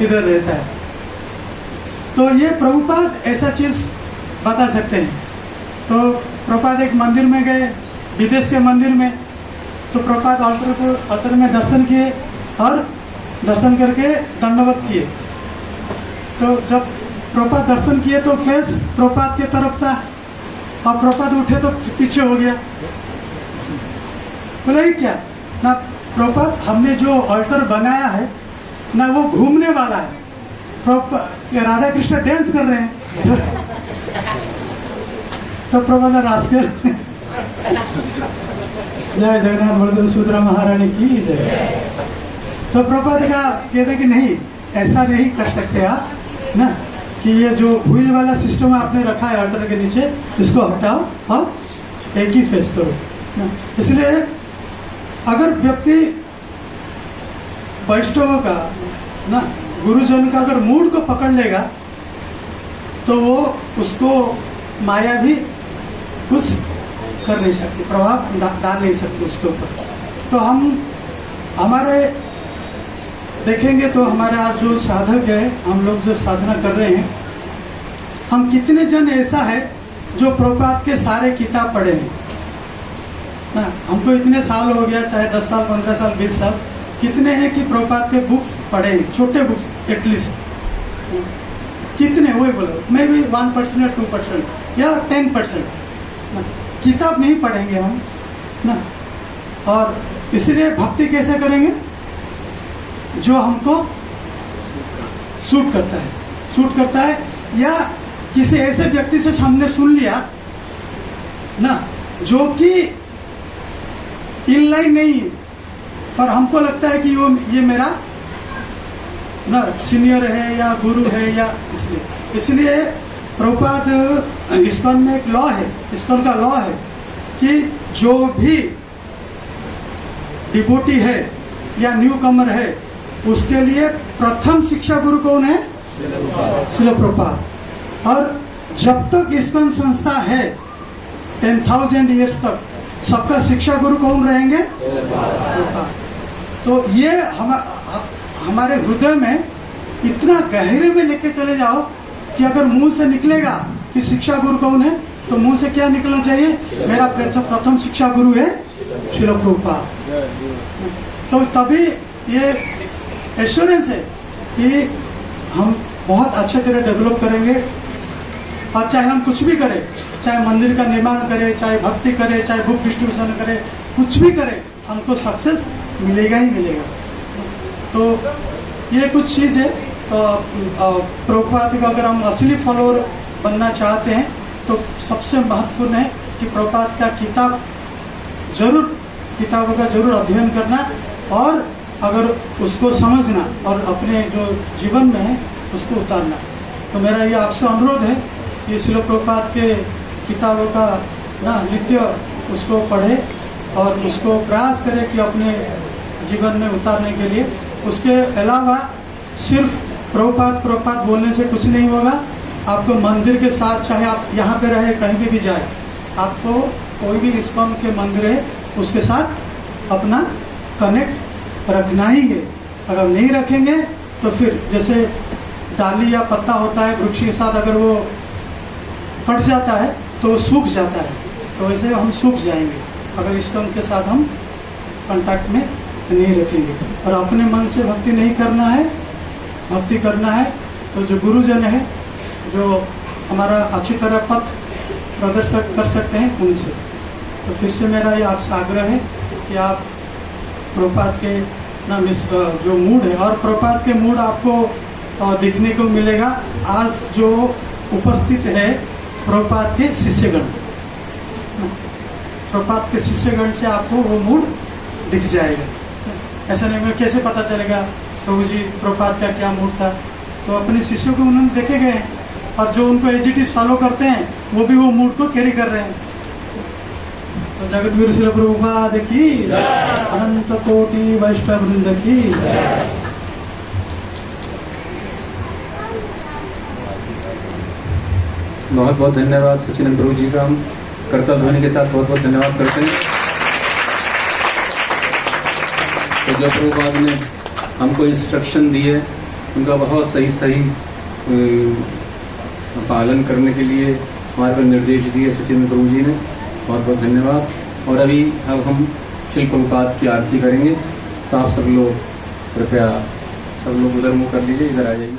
इधर रहता है। तो ये प्रभुपाद ऐसा चीज बता सकते हैं। तो प्रभुपाद एक मंदिर में गए, विदेश के मंदिर में, तो प्रभुपाद ऑल्टर में दर्शन किए और दर्शन करके दंडवत किए। तो जब प्रभुपाद दर्शन किए तो फेस प्रभुपाद के तरफ था और प्रभुपाद उठे तो पीछे हो गया। बोले क्या ना प्रभुपाद, हमने जो ऑल्टर बनाया है ना वो घूमने वाला है, राधा कृष्ण डांस कर रहे हैं। तो प्रभुपाद रास्कर जय जगन्नाथ बलदेव सुभद्रा महारानी की जय। तो प्रभुपाद का कहते कि नहीं, ऐसा नहीं कर सकते आप ना, कि ये जो व्हील वाला सिस्टम आपने रखा है ऑल्टर के नीचे, इसको हटाओ और एक ही फेस करो ना। इसलिए अगर व्यक्ति वैष्णव का ना गुरुजन का अगर मूड को पकड़ लेगा तो वो उसको माया भी कुछ कर नहीं सकती, प्रभाव डाल नहीं सकती उसके ऊपर। तो हम हमारे देखेंगे तो हमारे आज जो साधक है, हम लोग जो साधना कर रहे हैं, हम कितने जन ऐसा है जो प्रभुपाद के सारे किताब पढ़े हैं ना। हमको इतने साल हो गया, चाहे 10 साल 15 साल 20 साल, कितने हैं कि प्रभुपाद के बुक्स पढ़े हैं, छोटे बुक्स एटलीस्ट कितने, वही बोलो मे भी 1% या 2% या 10% किताब नहीं पढ़ेंगे हम ना। और इसलिए भक्ति कैसे करेंगे, जो हमको सूट करता है या किसी ऐसे व्यक्ति से हमने सुन लिया ना जो कि इनलाइन नहीं, पर हमको लगता है कि ये मेरा ना सीनियर है या गुरु है, या इसलिए प्रभुपाद इस्कॉन में एक लॉ है, इस्कॉन का लॉ है कि जो भी डिवोटी है या न्यू कमर है उसके लिए प्रथम शिक्षा गुरु कौन है, श्रील प्रभुपाद। और जब तक इस्कॉन संस्था है 10,000 ईयर्स तक सबका शिक्षा गुरु कौन रहेंगे, तो ये हमारे हृदय में इतना गहरे में लेके चले जाओ कि अगर मुंह से निकलेगा कि शिक्षा गुरु कौन है, तो मुंह से क्या निकलना चाहिए, मेरा प्रथम शिक्षा गुरु है श्रील प्रभुपाद। तो तभी ये एश्योरेंस है कि हम बहुत अच्छे तरह डेवलप करेंगे। और चाहे हम कुछ भी करें, चाहे मंदिर का निर्माण करें, चाहे भक्ति करें, चाहे बुक डिस्ट्रीब्यूशन करें, कुछ भी करें, हमको सक्सेस मिलेगा ही मिलेगा। तो ये कुछ चीज़ है। प्रभुपाद का अगर हम असली फॉलोअर बनना चाहते हैं तो सबसे महत्वपूर्ण है कि प्रभुपाद का किताबों का जरूर अध्ययन करना और अगर उसको समझना और अपने जो जीवन में है उसको उतारना। तो मेरा ये आपसे अनुरोध है कि श्रील प्रभुपाद के किताबों का ना नित्य उसको पढ़े और उसको प्रयास करें कि अपने जीवन में उतारने के लिए। उसके अलावा सिर्फ प्रभुपाद बोलने से कुछ नहीं होगा। आपको मंदिर के साथ, चाहे आप यहाँ पे रहे कहीं भी जाए, आपको कोई भी इस्कॉन के मंदिर है उसके साथ अपना कनेक्ट रखना ही है। अगर नहीं रखेंगे तो फिर जैसे डाली या पत्ता होता है वृक्ष के साथ, अगर वो कट जाता है तो वो सूख जाता है, तो वैसे हम सूख जाएंगे अगर इस्कॉन के साथ हम कांटेक्ट में नहीं रखेंगे। और अपने मन से भक्ति नहीं करना है, भक्ति करना है तो जो गुरुजन है, जो हमारा अच्छी तरह पथ प्रदर्शित कर सकते हैं, उनसे। तो फिर से मेरा ये आपसे आग्रह है कि आप प्रभुपाद के ना जो मूड है, और प्रभुपाद के मूड आपको दिखने को मिलेगा आज जो उपस्थित है प्रभुपाद के शिष्यगण। प्रभुपाद के शिष्यगण से आपको वो मूड दिख जाएगा। ऐसा नहीं में कैसे पता चलेगा प्रभु जी प्रभुपाद का क्या मूड था? तो अपने शिष्यों को उन्होंने देखे गए हैं और जो उनको एजिटिव फॉलो करते हैं वो भी वो मूड को कैरी कर रहे हैं। तो जगत गुरु श्री प्रभुपाद की अनंत कोटि वैष्णव वृंद की। बहुत बहुत धन्यवाद सचिनंद प्रभु जी का। हम करतल ध्वनि के साथ बहुत बहुत धन्यवाद करते हैं। तो जो प्रभुपाद ने हमको इंस्ट्रक्शन दिए उनका बहुत सही पालन करने के लिए हमारे पर निर्देश दिए सचिन प्रभु जी ने, बहुत बहुत धन्यवाद। और अभी अब हम श्री प्रभुपाद की आरती करेंगे, तो आप सब लोग कृपया सब लोग उधर मुँह कर लीजिए, इधर आ जाइए।